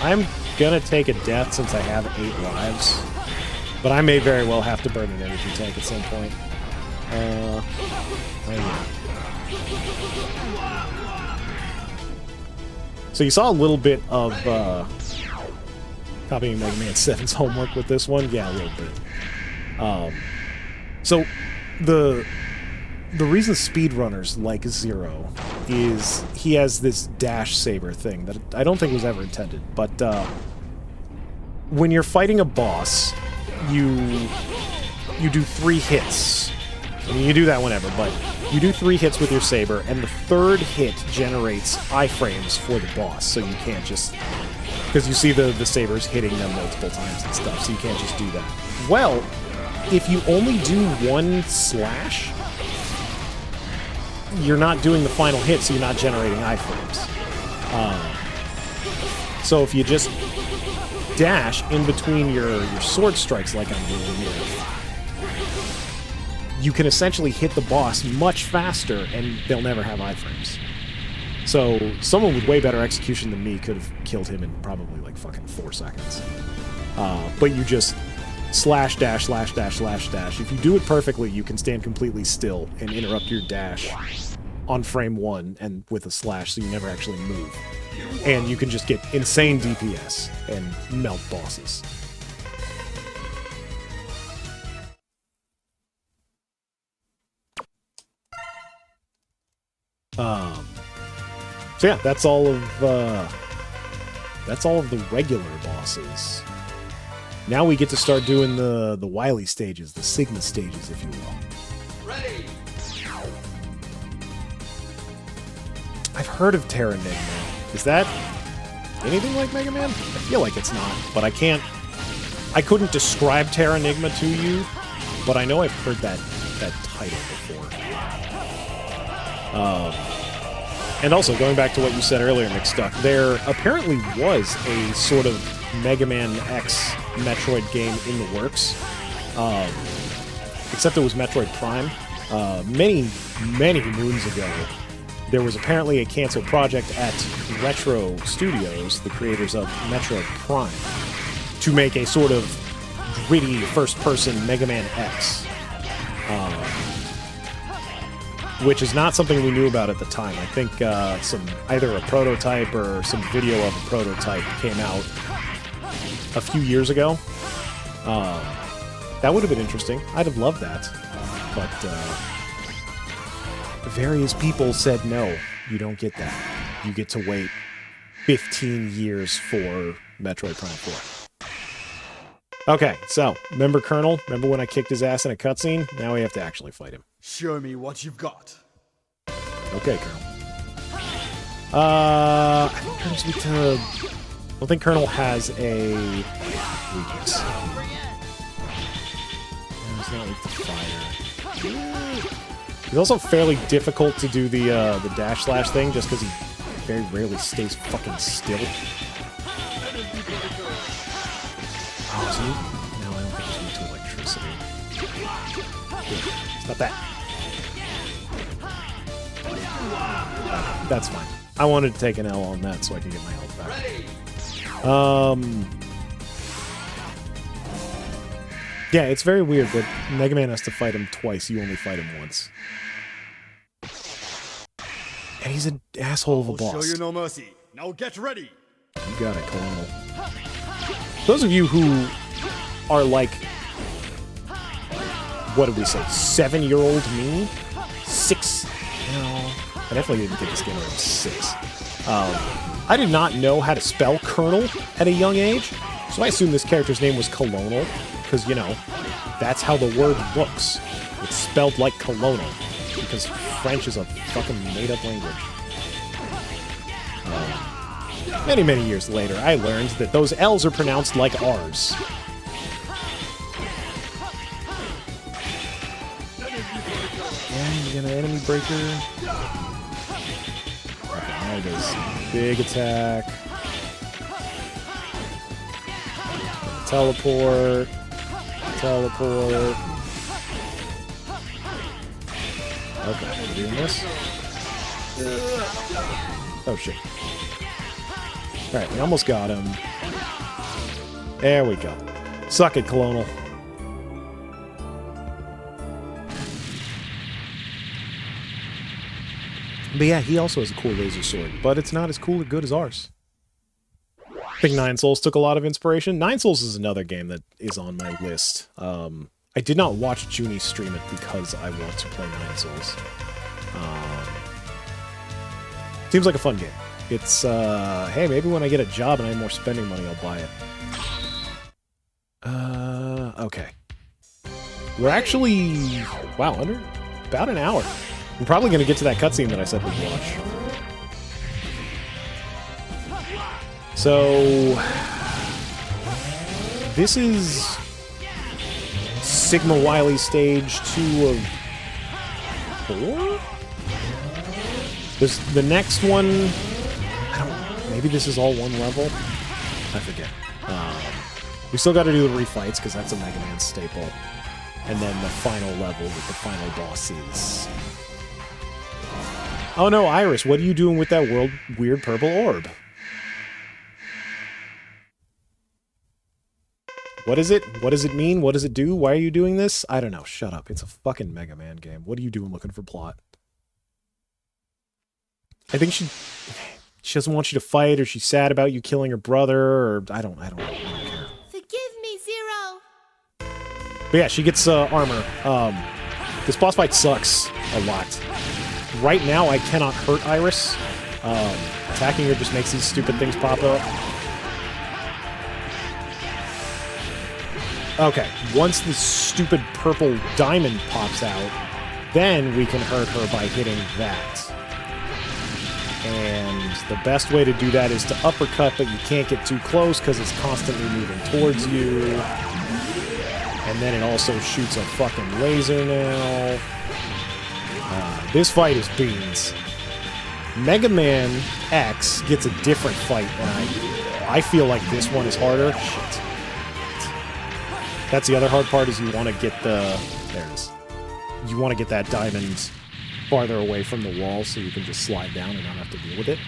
I'm gonna take a death since I have 8 lives. But I may very well have to burn an energy tank at some point. Oh yeah. So you saw a little bit of copying Mega Man 7's homework with this one. Yeah, a little bit. So the reason speedrunners like Zero is he has this dash saber thing that I don't think was ever intended. But when you're fighting a boss, you do 3 hits. I mean, you do that whenever, but you do 3 hits with your saber, and the 3rd hit generates iframes for the boss, so you can't just... Because you see the sabers hitting them multiple times and stuff, so you can't just do that. Well, if you only do 1 slash, you're not doing the final hit, so you're not generating iframes. So if you just dash in between your sword strikes like I'm doing here, you can essentially hit the boss much faster and they'll never have iframes. So someone with way better execution than me could have killed him in probably like fucking 4 seconds. But you just slash dash, slash dash, slash dash. If you do it perfectly, you can stand completely still and interrupt your dash on frame 1 and with a slash, so you never actually move. And you can just get insane DPS and melt bosses. So yeah, that's all of the regular bosses. Now we get to start doing the Wily stages, the Sigma stages, if you will. Ready. I've heard of Terra Nigma. Is that anything like Mega Man? I feel like it's not, but I couldn't describe Terra Nigma to you, but I know I've heard that title before. And also, going back to what you said earlier, McStuck, there apparently was a sort of Mega Man X Metroid game in the works, except it was Metroid Prime. Many moons ago, there was apparently a canceled project at Retro Studios, the creators of Metroid Prime, to make a sort of gritty first-person Mega Man X. Which is not something we knew about at the time. I think either a prototype or some video of a prototype came out a few years ago. That would have been interesting. I'd have loved that. But various people said, no, you don't get that. You get to wait 15 years for Metroid Prime 4. Okay, so, remember Colonel? Remember when I kicked his ass in a cutscene? Now we have to actually fight him. Show me what you've got. Okay, Colonel. I don't think Colonel has a weakness. He's not weak to fire. He's also fairly difficult to do the dash slash thing, just because he very rarely stays fucking still. Oh, is he? No, I don't think he's weak to electricity. It's not that. That's fine. I wanted to take an L on that so I can get my health back. Yeah, it's very weird that Mega Man has to fight him twice. You only fight him once. And he's an asshole of a boss. I'll show you no mercy. Now get ready. You got it, Colonel. Those of you who are like, what did we say, 7-year-old me? 6? No, I definitely didn't get this game when I was 6. I did not know how to spell Colonel at a young age, so I assumed this character's name was Colonel, because, you know, that's how the word looks. It's spelled like Colonel, because French is a fucking made-up language. Many, many years later, I learned that those L's are pronounced like R's. And you get an enemy breaker. Okay, there it is. Big attack. Teleport. Teleport. Okay, we're doing this. Oh shit. Alright, we almost got him. There we go. Suck it, Colonel. But yeah, he also has a cool laser sword, but it's not as cool or good as ours. I think Nine Souls took a lot of inspiration. Nine Souls is another game that is on my list. I did not watch Junie stream it because I want to play Nine Souls. Seems like a fun game. It's, hey, maybe when I get a job and I have more spending money, I'll buy it. Okay. We're actually, wow, under about an hour. I'm probably going to get to that cutscene that I said we'd watch. So, this is Sigma Wily stage 2 of 4? There's the next one. Maybe this is all one level? I forget. We still got to do the refights, because that's a Mega Man staple. And then the final level with the final bosses. Oh no, Iris, what are you doing with that weird purple orb? What is it? What does it mean? What does it do? Why are you doing this? I don't know. Shut up. It's a fucking Mega Man game. What are you doing looking for plot? I think she doesn't want you to fight, or she's sad about you killing her brother, or I don't care. Forgive me, Zero. But yeah, she gets armor. This boss fight sucks a lot. Right now, I cannot hurt Iris. Attacking her just makes these stupid things pop up. Okay, once the stupid purple diamond pops out, then we can hurt her by hitting that. And the best way to do that is to uppercut, but you can't get too close because it's constantly moving towards you. And then it also shoots a fucking laser now. This fight is beans. Mega Man X gets a different fight, and I feel like this one is harder. Shit. That's the other hard part, is you want to get the... There it is. You want to get that diamond farther away from the wall so you can just slide down and not have to deal with it.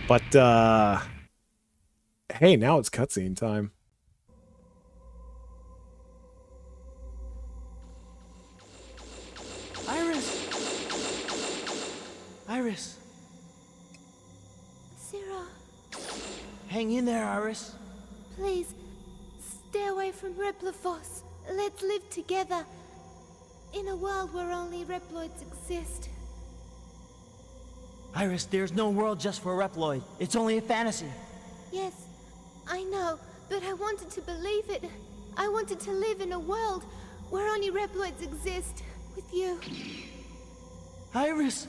But, hey, now it's cutscene time. Iris! Zero, Hang in there, Iris. please, stay away from Replophos. Let's live together. In a world where only Reploids exist. Iris, there's no world just for Reploid. It's only a fantasy. Yes, I know, but I wanted to believe it. I wanted to live in a world where only Reploids exist. With you. Iris!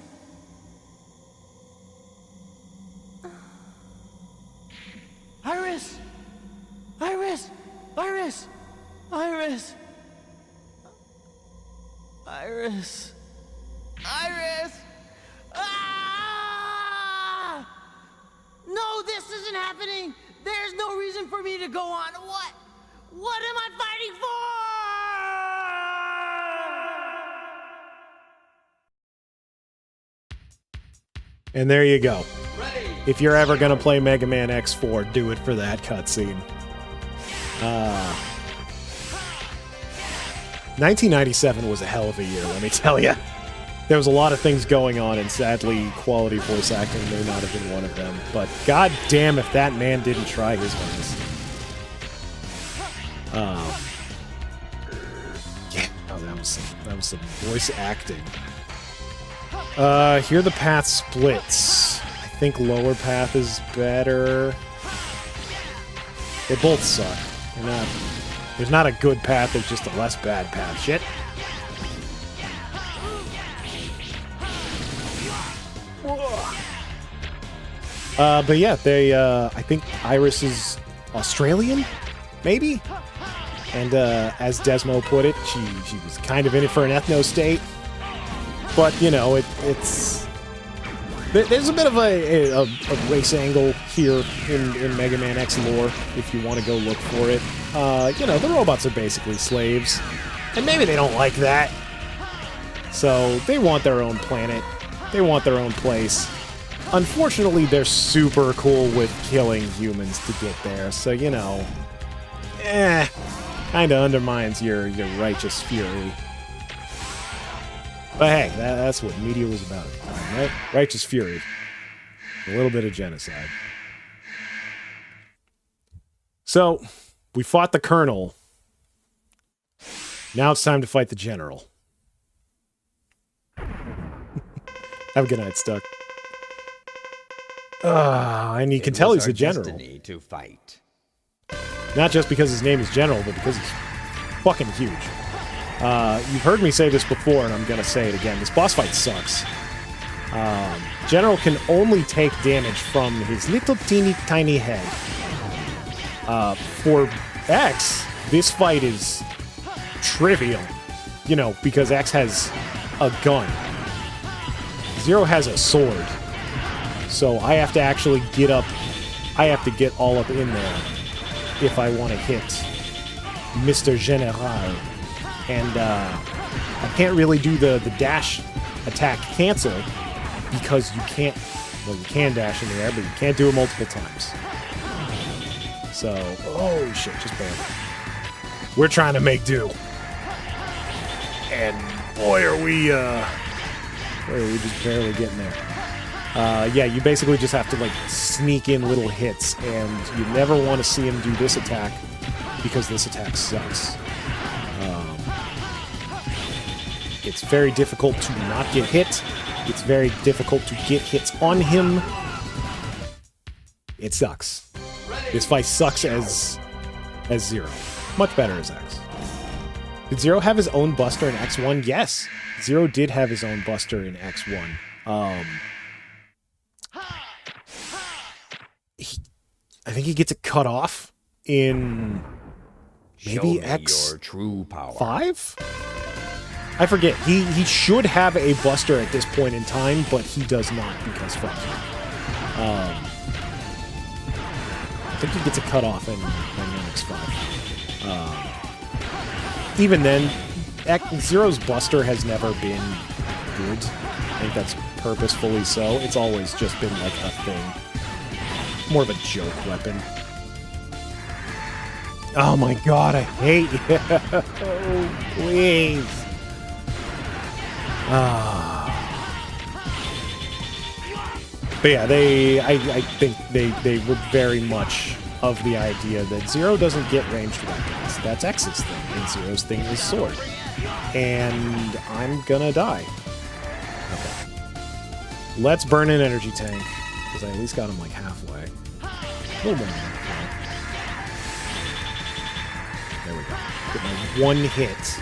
Iris! Iris! Iris! Iris! Iris! Iris! Ah! No, this isn't happening! There's no reason for me to go on. What? What am I fighting for? And there you go. If you're ever going to play Mega Man X4, do it for that cutscene. 1997 was a hell of a year, let me tell you. There was a lot of things going on, and sadly, quality voice acting may not have been one of them. But god damn if that man didn't try his hardest. Yeah, oh, that was some voice acting. Here the path splits. I think lower path is better. They both suck. There's not a good path, there's just a less bad path. Shit. But yeah, I think Iris is Australian, maybe? And, as Desmo put it, she was kind of in it for an ethno-state. But, you know, it's... There's a bit of a race angle here in Mega Man X lore, if you want to go look for it. You know, the robots are basically slaves. And maybe they don't like that. So, they want their own planet. They want their own place. Unfortunately, they're super cool with killing humans to get there, so, you know, kinda undermines your righteous fury. But hey, that's what media was about at the time, right? Righteous fury. A little bit of genocide. So, we fought the Colonel. Now it's time to fight the General. Have a good night, Stuck. And you can tell he's a general. To fight. Not just because his name is General, but because he's fucking huge. You've heard me say this before, and I'm gonna say it again. This boss fight sucks. General can only take damage from his little teeny tiny head. For X, this fight is trivial. You know, because X has a gun. Zero has a sword. So I have to actually get up, I have to get all up in there if I want to hit Mr. General. And I can't really do the dash attack cancel because you can't, well, you can dash in the air, but you can't do it multiple times. So, oh shit, just barely. We're trying to make do. And boy, are we just barely getting there. Yeah, you basically just have to, like, sneak in little hits, and you never want to see him do this attack, because this attack sucks. It's very difficult to not get hit. It's very difficult to get hits on him. It sucks. This fight sucks as Zero. Much better as X. Did Zero have his own buster in X1? Yes! Zero did have his own buster in X1. I think he gets it cut off in maybe X your true power. 5? I forget. He should have a buster at this point in time, but he does not because fuck you. I think he gets a cut off in X5. Even then, Zero's buster has never been good. I think that's purposefully so. It's always just been like a thing. More of a joke weapon. Oh my god, I hate you. Oh, please. But yeah, I think they were very much of the idea that Zero doesn't get ranged weapons. That's X's thing, and Zero's thing is sword. And I'm gonna die. Okay. Let's burn an energy tank, because I at least got him like halfway. A little more than halfway. There we go. Get my one hit.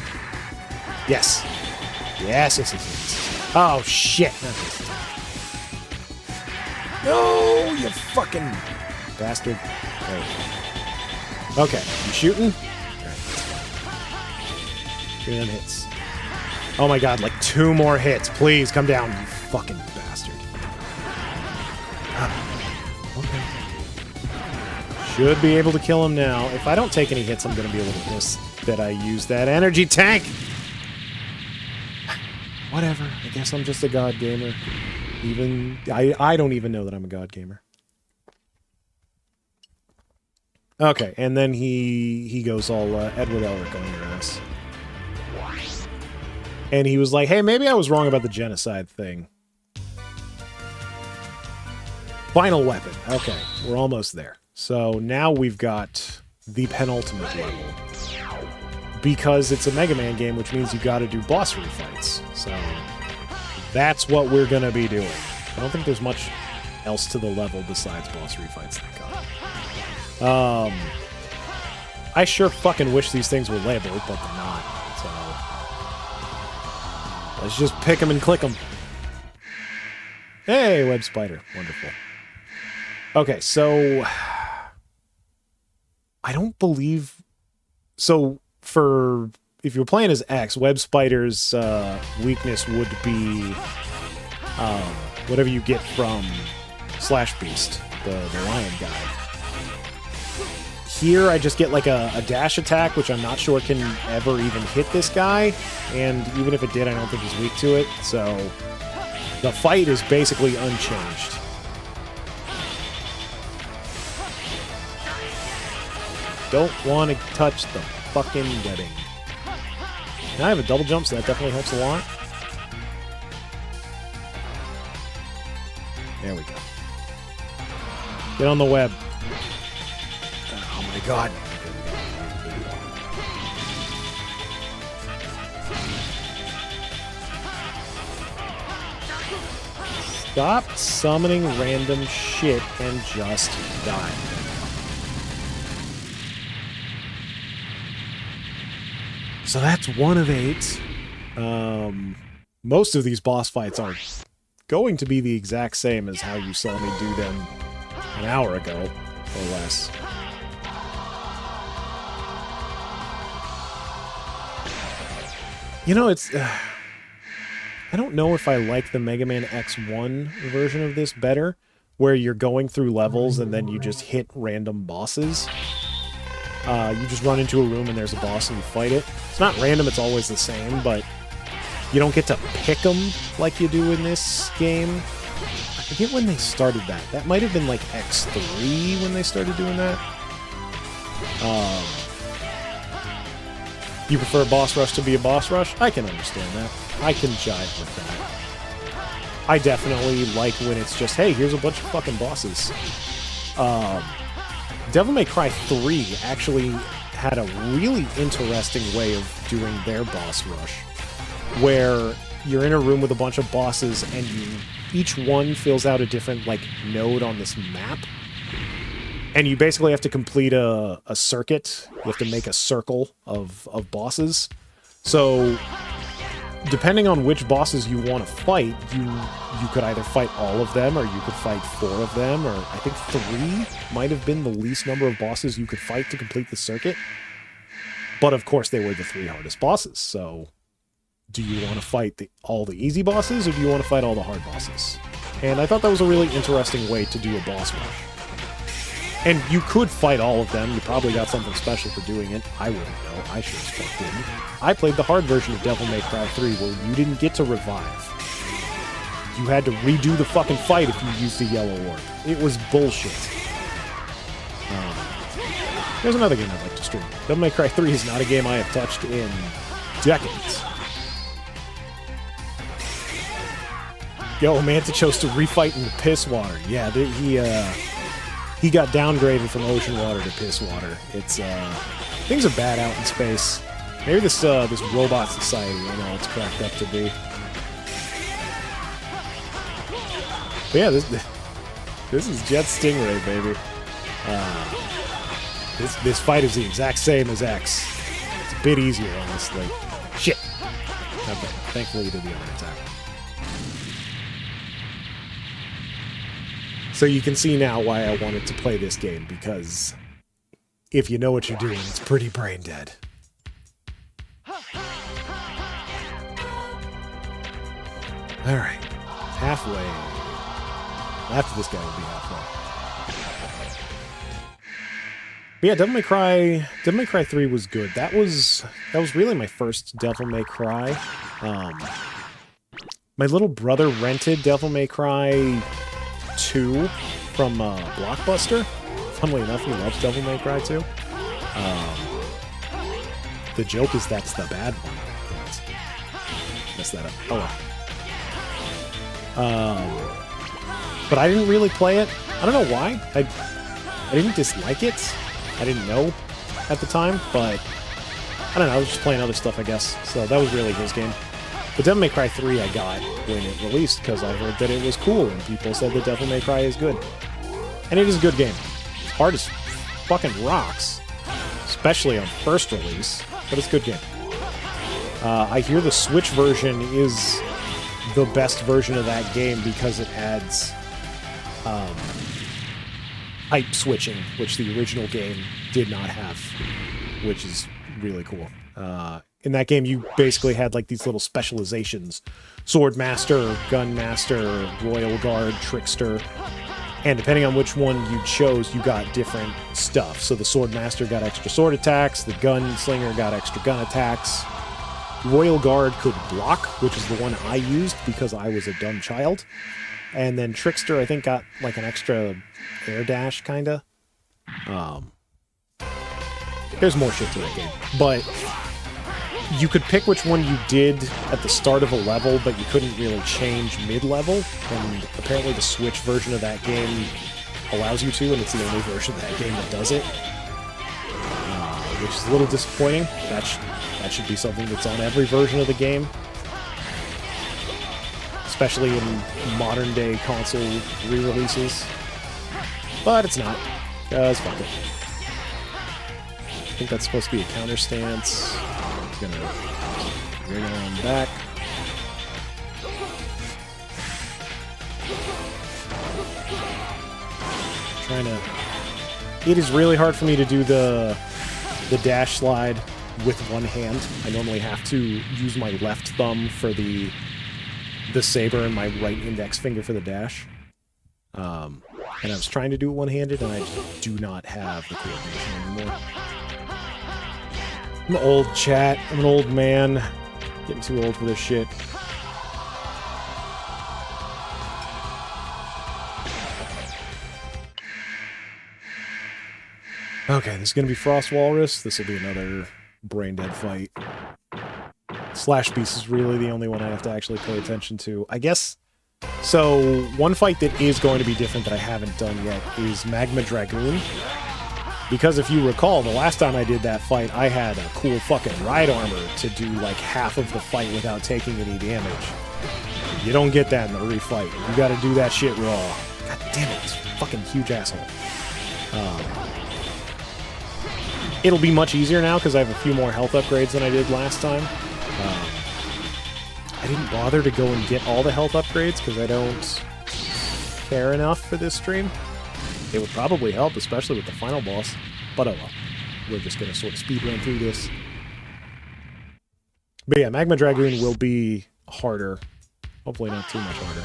Yes. Yes, yes, yes, yes. Oh, shit. No, you fucking bastard. There we go. Okay, you shooting? Give me them hits. Oh my god, like 2 more hits. Please, come down, you fucking bastard. Okay. Should be able to kill him now. If I don't take any hits, I'm gonna be a little pissed that I used that energy tank. Whatever. I guess I'm just a god gamer. Even I don't even know that I'm a god gamer. Okay, and then he goes all Edward Elric on your ass. And he was like, hey, maybe I was wrong about the genocide thing. Final weapon. Okay, we're almost there. So now we've got the penultimate level. Because it's a Mega Man game, which means you gotta do boss refights. So that's what we're gonna be doing. I don't think there's much else to the level besides boss refights, thank God. I sure fucking wish these things were labeled, but they're not. So let's just pick them and click them. Hey, web spider. Wonderful. Okay, so I don't believe... So, if you're playing as X, web spider's weakness would be whatever you get from Slash Beast, the lion guy. Here, I just get like a dash attack, which I'm not sure can ever even hit this guy, and even if it did, I don't think he's weak to it, so the fight is basically unchanged. Don't want to touch the fucking webbing. Now I have a double jump, so that definitely helps a lot. There we go. Get on the web. Oh my god. Stop summoning random shit and just die. So that's 1 of 8. Most of these boss fights are going to be the exact same as how you saw me do them an hour ago, or less. You know, it's... I don't know if I like the Mega Man X1 version of this better, where you're going through levels and then you just hit random bosses. You just run into a room and there's a boss and you fight it. It's not random, it's always the same, but you don't get to pick them like you do in this game. I forget when they started that. That might have been like X3 when they started doing that. You prefer boss rush to be a boss rush? I can understand that. I can jive with that. I definitely like when it's just, hey, here's a bunch of fucking bosses. Devil May Cry 3 actually had a really interesting way of doing their boss rush, where you're in a room with a bunch of bosses and each one fills out a different like node on this map, and you basically have to complete a circuit. You have to make a circle of bosses. So depending on which bosses you want to fight, you could either fight all of them, or you could fight 4 of them, or I think 3 might have been the least number of bosses you could fight to complete the circuit. But of course, they were the 3 hardest bosses, so do you want to fight all the easy bosses, or do you want to fight all the hard bosses? And I thought that was a really interesting way to do a boss rush. And you could fight all of them. You probably got something special for doing it. I wouldn't know. I sure as fuck didn't. I played the hard version of Devil May Cry 3 where you didn't get to revive. You had to redo the fucking fight if you used the yellow orb. It was bullshit. There's another game I'd like to stream. Devil May Cry 3 is not a game I have touched in decades. Yo, Manta chose to refight in the piss water. Yeah, he got downgraded from ocean water to piss water. It's things are bad out in space. Maybe this robot society, you know, it's cracked up to be. But yeah, this is Jet Stingray, baby. This fight is the exact same as X. It's a bit easier, honestly. Shit. Okay, thankfully you did the other attack. So you can see now why I wanted to play this game, because if you know what you're doing, it's pretty brain dead. Alright. Halfway. After this guy will be halfway. But yeah, Devil May Cry 3 was good. That was really my first Devil May Cry. My little brother rented Devil May Cry 2 from Blockbuster. Funnily enough, he loves Devil May Cry 2. The joke is that's the bad one. Messed that up. Oh well. But I didn't really play it. I don't know why. I didn't dislike it. I didn't know at the time, but I don't know. I was just playing other stuff, I guess. So that was really his game. But Devil May Cry 3 I got when it released because I heard that it was cool and people said that Devil May Cry is good. And it is a good game. It's hard as fucking rocks, especially on first release, but it's a good game. I hear the Switch version is the best version of that game because it adds hype switching, which the original game did not have, which is really cool. In that game, you basically had like these little specializations: Sword Master, Gun Master, Royal Guard, Trickster, and depending on which one you chose, you got different stuff. So the Sword Master got extra sword attacks, the Gunslinger got extra gun attacks, Royal Guard could block, which is the one I used because I was a dumb child, and then Trickster, I think, got like an extra air dash, kinda. There's more shit to that game, but you could pick which one you did at the start of a level, but you couldn't really change mid-level, and apparently the Switch version of that game allows you to, and it's the only version of that game that does it, which is a little disappointing. That should be something that's on every version of the game, especially in modern-day console re-releases, but it's not. It's fuck it. I think that's supposed to be a counter stance. Gonna bring it on back. Trying to. It is really hard for me to do the dash slide with one hand. I normally have to use my left thumb for the saber and my right index finger for the dash. And I was trying to do it one-handed, and I just do not have the coordination anymore. I'm old, chat. I'm an old man. Getting too old for this shit. Okay, this is going to be Frost Walrus. This will be another brain-dead fight. Slash Beast is really the only one I have to actually pay attention to. I guess... So, one fight that is going to be different that I haven't done yet is Magma Dragoon. Because if you recall, the last time I did that fight, I had a cool fucking ride armor to do like half of the fight without taking any damage. You don't get that in the refight. You gotta do that shit raw. God damn it, this fucking huge asshole. It'll be much easier now because I have a few more health upgrades than I did last time. I didn't bother to go and get all the health upgrades because I don't care enough for this stream. It would probably help, especially with the final boss. But oh well. We're just going to sort of speedrun through this. But yeah, Magma Dragoon will be harder. Hopefully not too much harder.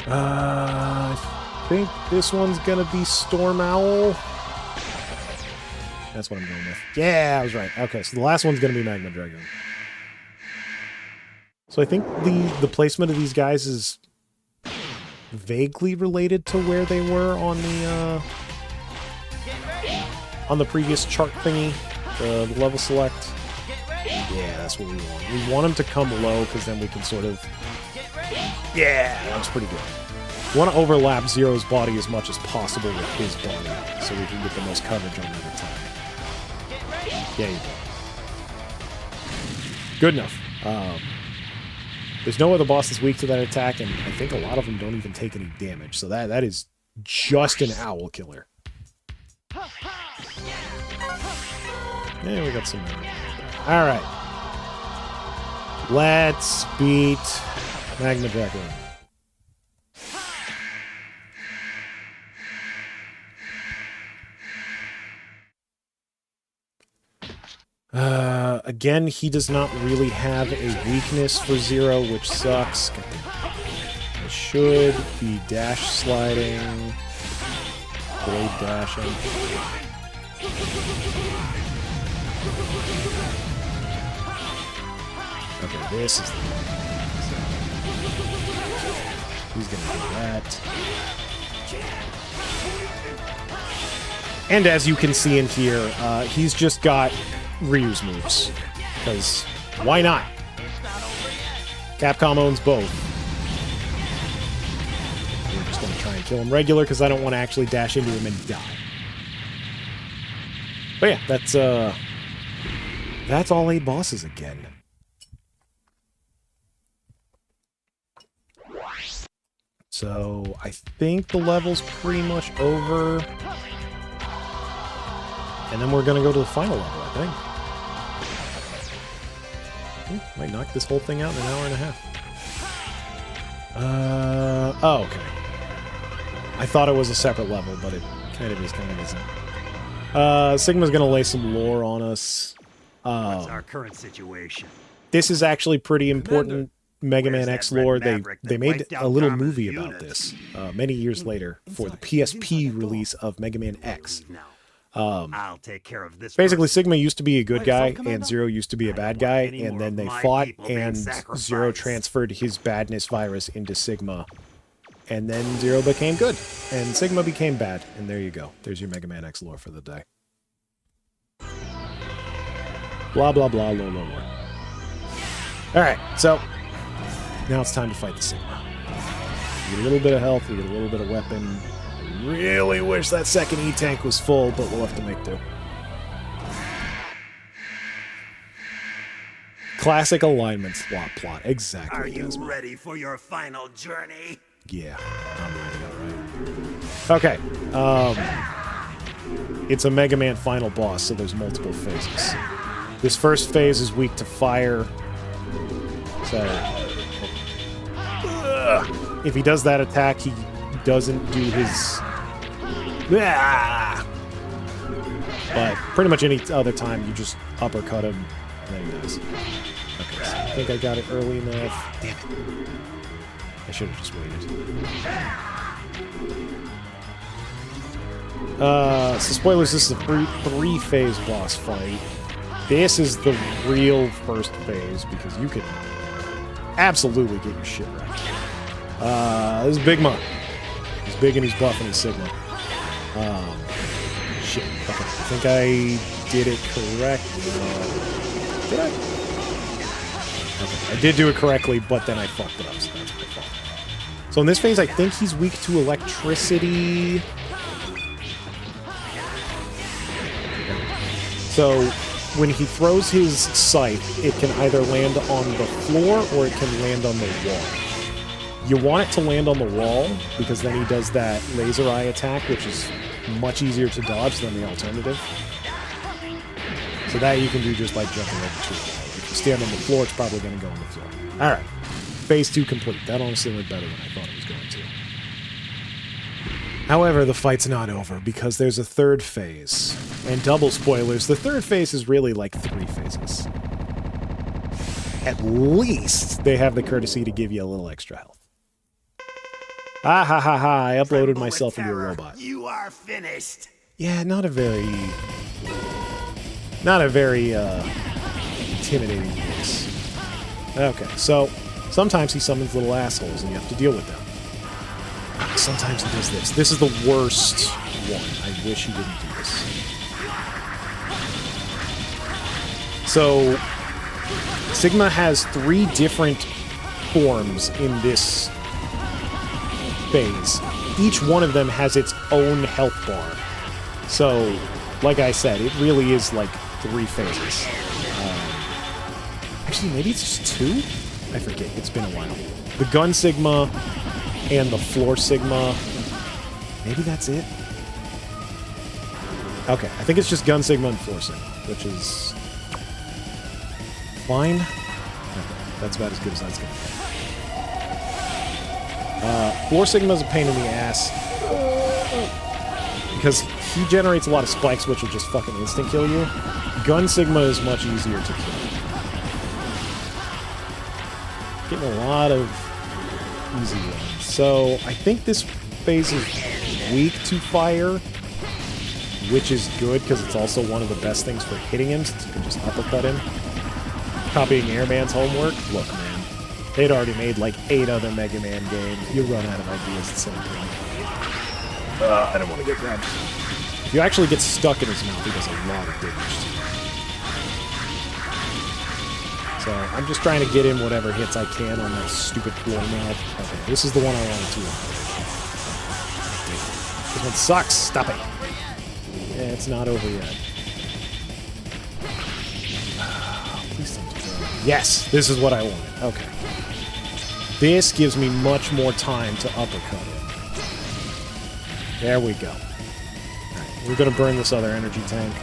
I think this one's going to be Storm Owl. That's what I'm going with. Yeah, I was right. Okay, so the last one's going to be Magma Dragoon. So I think the placement of these guys is vaguely related to where they were on the previous chart thingy, the level select. Yeah, that's what we want. We want them to come low because then we can sort of... Yeah, that was pretty good. We want to overlap Zero's body as much as possible with his body so we can get the most coverage on that attack. Yeah, you go. Good enough. There's no other boss that's weak to that attack, and I think a lot of them don't even take any damage, so that is just an owl killer. Yeah, we got some... Alright. Let's beat Magma Dragoon. Again, he does not really have a weakness for Zero, which sucks. I should be dash sliding. Blade dashing. Okay, this is the one. So he's gonna do that. And as you can see in here, he's just got Ryu's moves. Because why not? Capcom owns both. We're just going to try and kill him regular because I don't want to actually dash into him and die. But yeah, that's all 8 bosses again. So I think the level's pretty much over. And then we're going to go to the final level, I think. Ooh, might knock this whole thing out in an hour and a half. Oh, okay. I thought it was a separate level, but it kind of is, kind of isn't. Sigma's gonna lay some lore on us. What's our current situation? This is actually pretty important Mega Man Where's X that red lore. maverick They that made wiped a out little Carmen's movie about units? this many years later for the PSP release of Mega Man X. Now, I'll take care of this. Basically, person. Sigma used to be a good guy, and Commando? Zero used to be a I bad don't want guy, any and more then of they my fought, people being and sacrificed. Zero transferred his badness virus into Sigma. And then Zero became good, and Sigma became bad. And there you go. There's your Mega Man X lore for the day. Blah, blah, blah, lore, lore, lore. Alright, so now it's time to fight the Sigma. We get a little bit of health, we get a little bit of weapon. I really wish that second E-Tank was full, but we'll have to make do. Classic alignment swap plot. Exactly. Are you Desmond. ready for your final journey? Yeah, I'm ready, alright. Okay, it's a Mega Man final boss, so there's multiple phases. This first phase is weak to fire. So, if he does that attack, he doesn't do his... But pretty much any other time, you just uppercut him, and then he dies. Okay, so I think I got it early enough. Damn it. I should have just waited. So spoilers, this is a three-phase boss fight. This is the real first phase, because you can absolutely get your shit right. This is Big Mom. He's big and he's buff and he's Sigma. Shit. Okay, I think I did it correctly. Did I? Okay, I did do it correctly, but then I fucked it up, so that's my fault. So in this phase, I think he's weak to electricity. So when he throws his scythe, it can either land on the floor or it can land on the wall. You want it to land on the wall, because then he does that laser eye attack, which is much easier to dodge than the alternative. So that you can do just by jumping over to it. If you stand on the floor, it's probably going to go on the floor. Alright. Phase 2 complete. That honestly went better than I thought it was going to. However, the fight's not over, because there's a third phase. And double spoilers, the third phase is really like 3 phases. At least they have the courtesy to give you a little extra health. Ah ha ha ha, I uploaded Tremble myself with into a terror. robot. You are finished. Yeah, not a very intimidating voice. Okay, so sometimes he summons little assholes and you have to deal with them. Sometimes he does this. This is the worst one. I wish he didn't do this. So Sigma has 3 different forms in this phase. Each one of them has its own health bar. So, like I said, it really is like 3 phases. Actually, maybe it's just 2? I forget. It's been a while. The Gun Sigma and the Floor Sigma. Maybe that's it? Okay, I think it's just Gun Sigma and Floor Sigma, which is fine. Okay, that's about as good as that's going to be. Floor Sigma is a pain in the ass. Because he generates a lot of spikes, which will just fucking instant kill you. Gun Sigma is much easier to kill. Getting a lot of easy ones. So, I think this phase is weak to fire, which is good, because it's also one of the best things for hitting him, since you can just uppercut him. Copying Airman's homework? Look, man. They'd already made like 8 other Mega Man games. You run out of ideas at some point. I don't want to get grabbed. If you actually get stuck in his mouth, he does a lot of damage So I'm just trying to get in whatever hits I can on that stupid floor mouth. Okay, this is the one I wanted to. This one sucks. Stop it. Yeah, it's not over yet. Please don't do that. Yes, this is what I wanted. Okay. This gives me much more time to uppercut it. There we go. Alright, we're going to burn this other energy tank.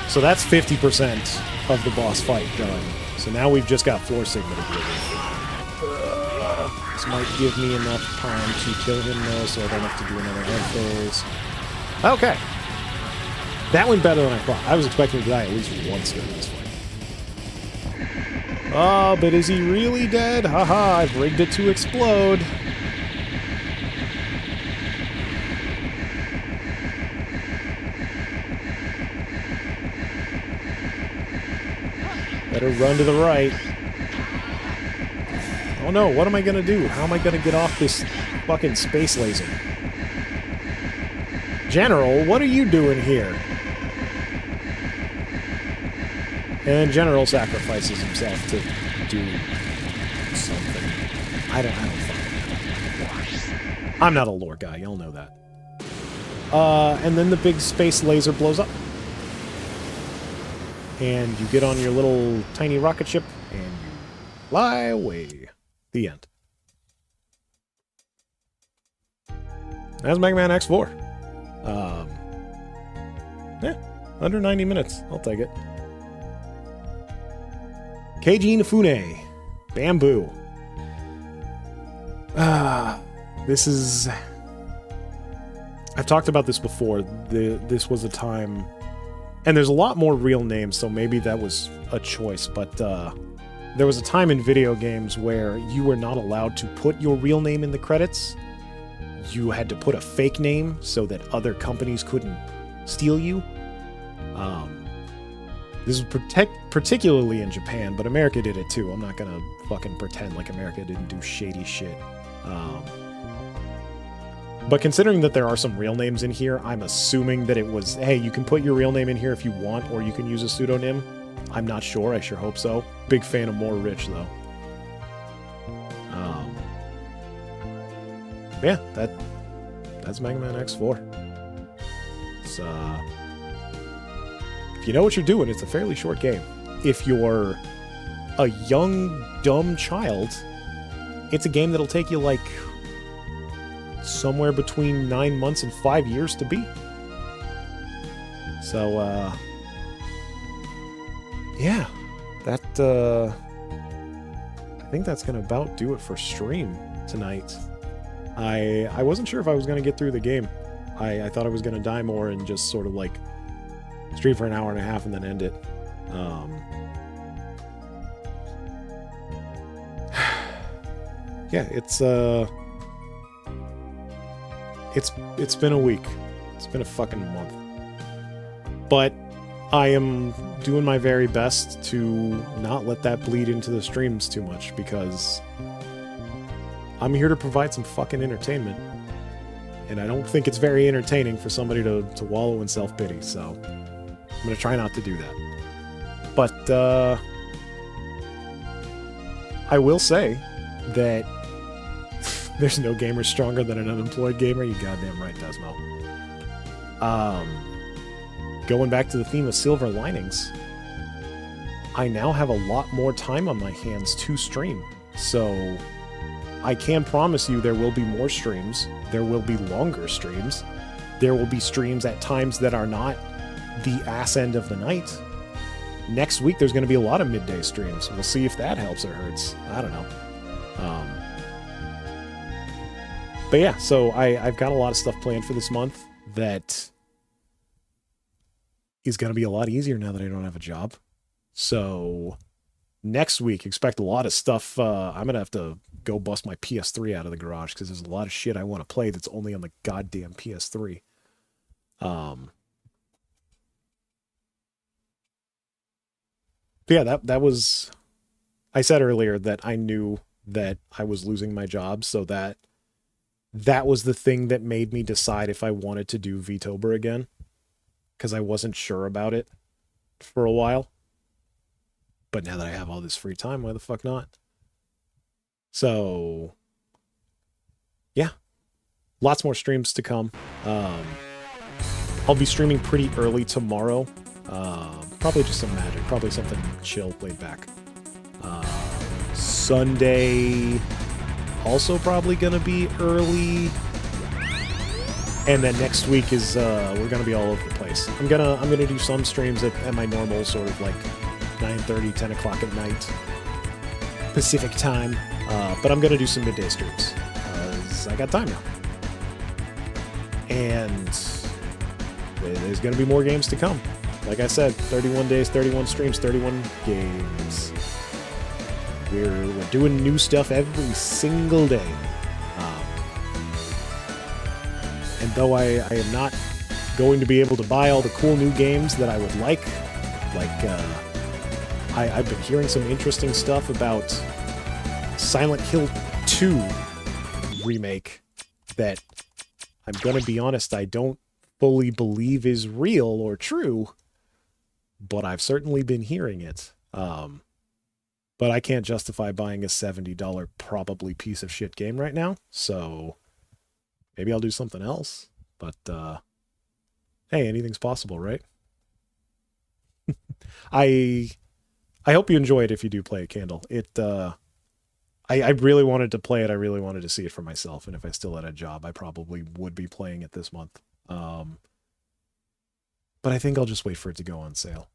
So that's 50% of the boss fight done. So now we've just got Floor Sigma to deal with. This might give me enough time to kill him though, so I don't have to do another head phase. Okay. That went better than I thought. I was expecting to die at least once during this fight. Oh, but is he really dead? Haha, I've rigged it to explode. Better run to the right. Oh no, what am I gonna do? How am I gonna get off this fucking space laser? General, what are you doing here? And General sacrifices himself to do something. I don't fucking know. I'm not a lore guy, y'all know that. And then the big space laser blows up. And you get on your little tiny rocket ship, and you fly away. The end. That's Mega Man X4. Yeah, under 90 minutes. I'll take it. Keiji Inafune. Bamboo. This is... I've talked about this before. This was a time... And there's a lot more real names, so maybe that was a choice, but there was a time in video games where you were not allowed to put your real name in the credits. You had to put a fake name so that other companies couldn't steal you. This was particularly in Japan, but America did it too. I'm not gonna fucking pretend like America didn't do shady shit. But considering that there are some real names in here, I'm assuming that it was, hey, you can put your real name in here if you want, or you can use a pseudonym. I'm not sure. I sure hope so. Big fan of More Rich, though. Yeah, that's Mega Man X4. It's, if you know what you're doing, it's a fairly short game. If you're a young, dumb child, it's a game that'll take you, like, somewhere between 9 months and 5 years to beat. So, yeah, that, I think that's gonna about do it for stream tonight. I wasn't sure if I was gonna get through the game. I thought I was gonna die more and just sort of, like, stream for an hour and a half and then end it. Yeah, it's been a week. It's been a fucking month. But I am doing my very best to not let that bleed into the streams too much, because I'm here to provide some fucking entertainment. And I don't think it's very entertaining for somebody to wallow in self-pity, so I'm gonna try not to do that. But, I will say that there's no gamer stronger than an unemployed gamer. You goddamn right, Desmo. Going back to the theme of silver linings, I now have a lot more time on my hands to stream. So I can promise you there will be more streams. There will be longer streams. There will be streams at times that are not the ass end of the night. Next week, there's going to be a lot of midday streams. We'll see if that helps or hurts. I don't know. But yeah, so I've got a lot of stuff planned for this month that is going to be a lot easier now that I don't have a job. So next week, expect a lot of stuff. I'm going to have to go bust my PS3 out of the garage because there's a lot of shit I want to play that's only on the goddamn PS3. But yeah, that was... I said earlier that I knew that I was losing my job, so that was the thing that made me decide if I wanted to do Vtober again, because I wasn't sure about it for a while. But now that I have all this free time, why the fuck not? So, yeah. Lots more streams to come. I'll be streaming pretty early tomorrow. Probably just some Magic. Probably something chill, laid back. Sunday, also probably going to be early. And then next week is we're gonna be all over the place. I'm gonna do some streams at my normal sort of like 9:30, 10 o'clock at night Pacific time, but I'm gonna do some midday streams because I got time now. And there's gonna be more games to come. Like I said, 31 days, 31 streams, 31 games. We're doing new stuff every single day. And though I am not going to be able to buy all the cool new games that I would like I've been hearing some interesting stuff about Silent Hill 2 remake that I'm going to be honest, I don't fully believe is real or true, but I've certainly been hearing it. But I can't justify buying a $70 probably piece of shit game right now, so maybe I'll do something else, but hey, anything's possible, right? I hope you enjoy it if you do play a Candle. I really wanted to play it. I really wanted to see it for myself, and if I still had a job, I probably would be playing it this month. But I think I'll just wait for it to go on sale.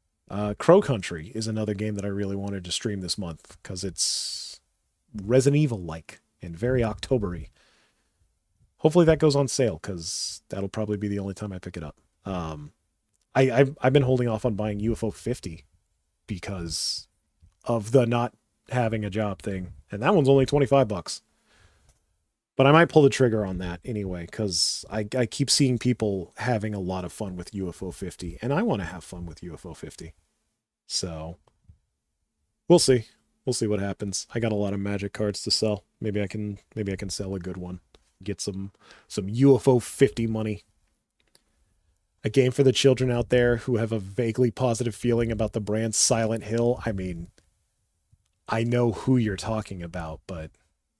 Crow Country is another game that I really wanted to stream this month because it's Resident Evil-like and very October-y. Hopefully that goes on sale, because that'll probably be the only time I pick it up. I've been holding off on buying UFO 50 because of the not having a job thing, and that one's only $25. But I might pull the trigger on that anyway, because I keep seeing people having a lot of fun with UFO 50, and I want to have fun with UFO 50. So we'll see. We'll see what happens. I got a lot of Magic cards to sell. Maybe I can sell a good one. Get some UFO 50 money. A game for the children out there who have a vaguely positive feeling about the brand Silent Hill. I mean, I know who you're talking about, but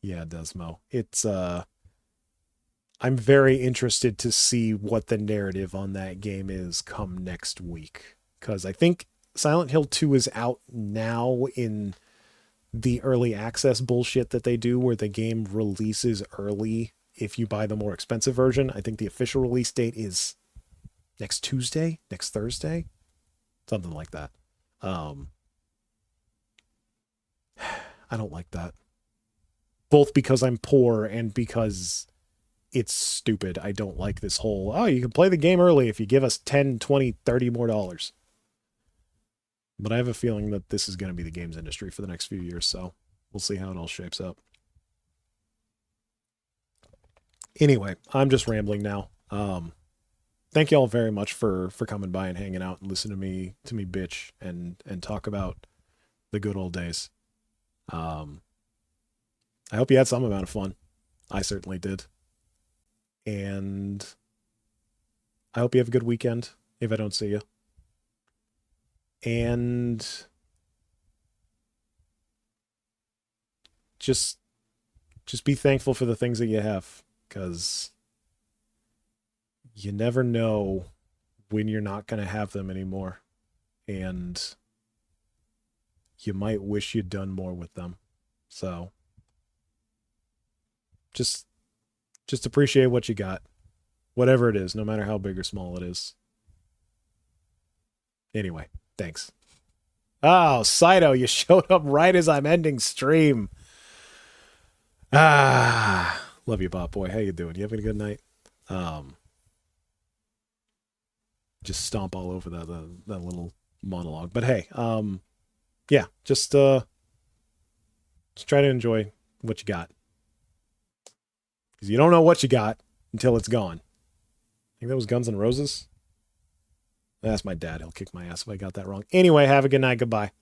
yeah, Desmo. It's I'm very interested to see what the narrative on that game is come next week, because I think Silent Hill 2 is out now in the early access bullshit that they do where the game releases early if you buy the more expensive version. I think the official release date is next Tuesday, next Thursday, something like that. I don't like that. Both because I'm poor and because it's stupid. I don't like this whole, oh, you can play the game early if you give us 10, 20, 30 more dollars. But I have a feeling that this is going to be the games industry for the next few years, so we'll see how it all shapes up. Anyway, I'm just rambling now. Thank you all very much for coming by and hanging out and listening to me bitch and talk about the good old days. I hope you had some amount of fun. I certainly did. And I hope you have a good weekend if I don't see you. And just be thankful for the things that you have, because you never know when you're not going to have them anymore. And you might wish you'd done more with them. So just appreciate what you got. Whatever it is, no matter how big or small it is. Anyway, thanks. Oh, Saito, you showed up right as I'm ending stream. Love you, Bot Boy. How you doing? You having a good night? Just stomp all over that little monologue. But hey, yeah, just try to enjoy what you got. Because you don't know what you got until it's gone. I think that was Guns N' Roses. That's my dad. He'll kick my ass if I got that wrong. Anyway, have a good night. Goodbye.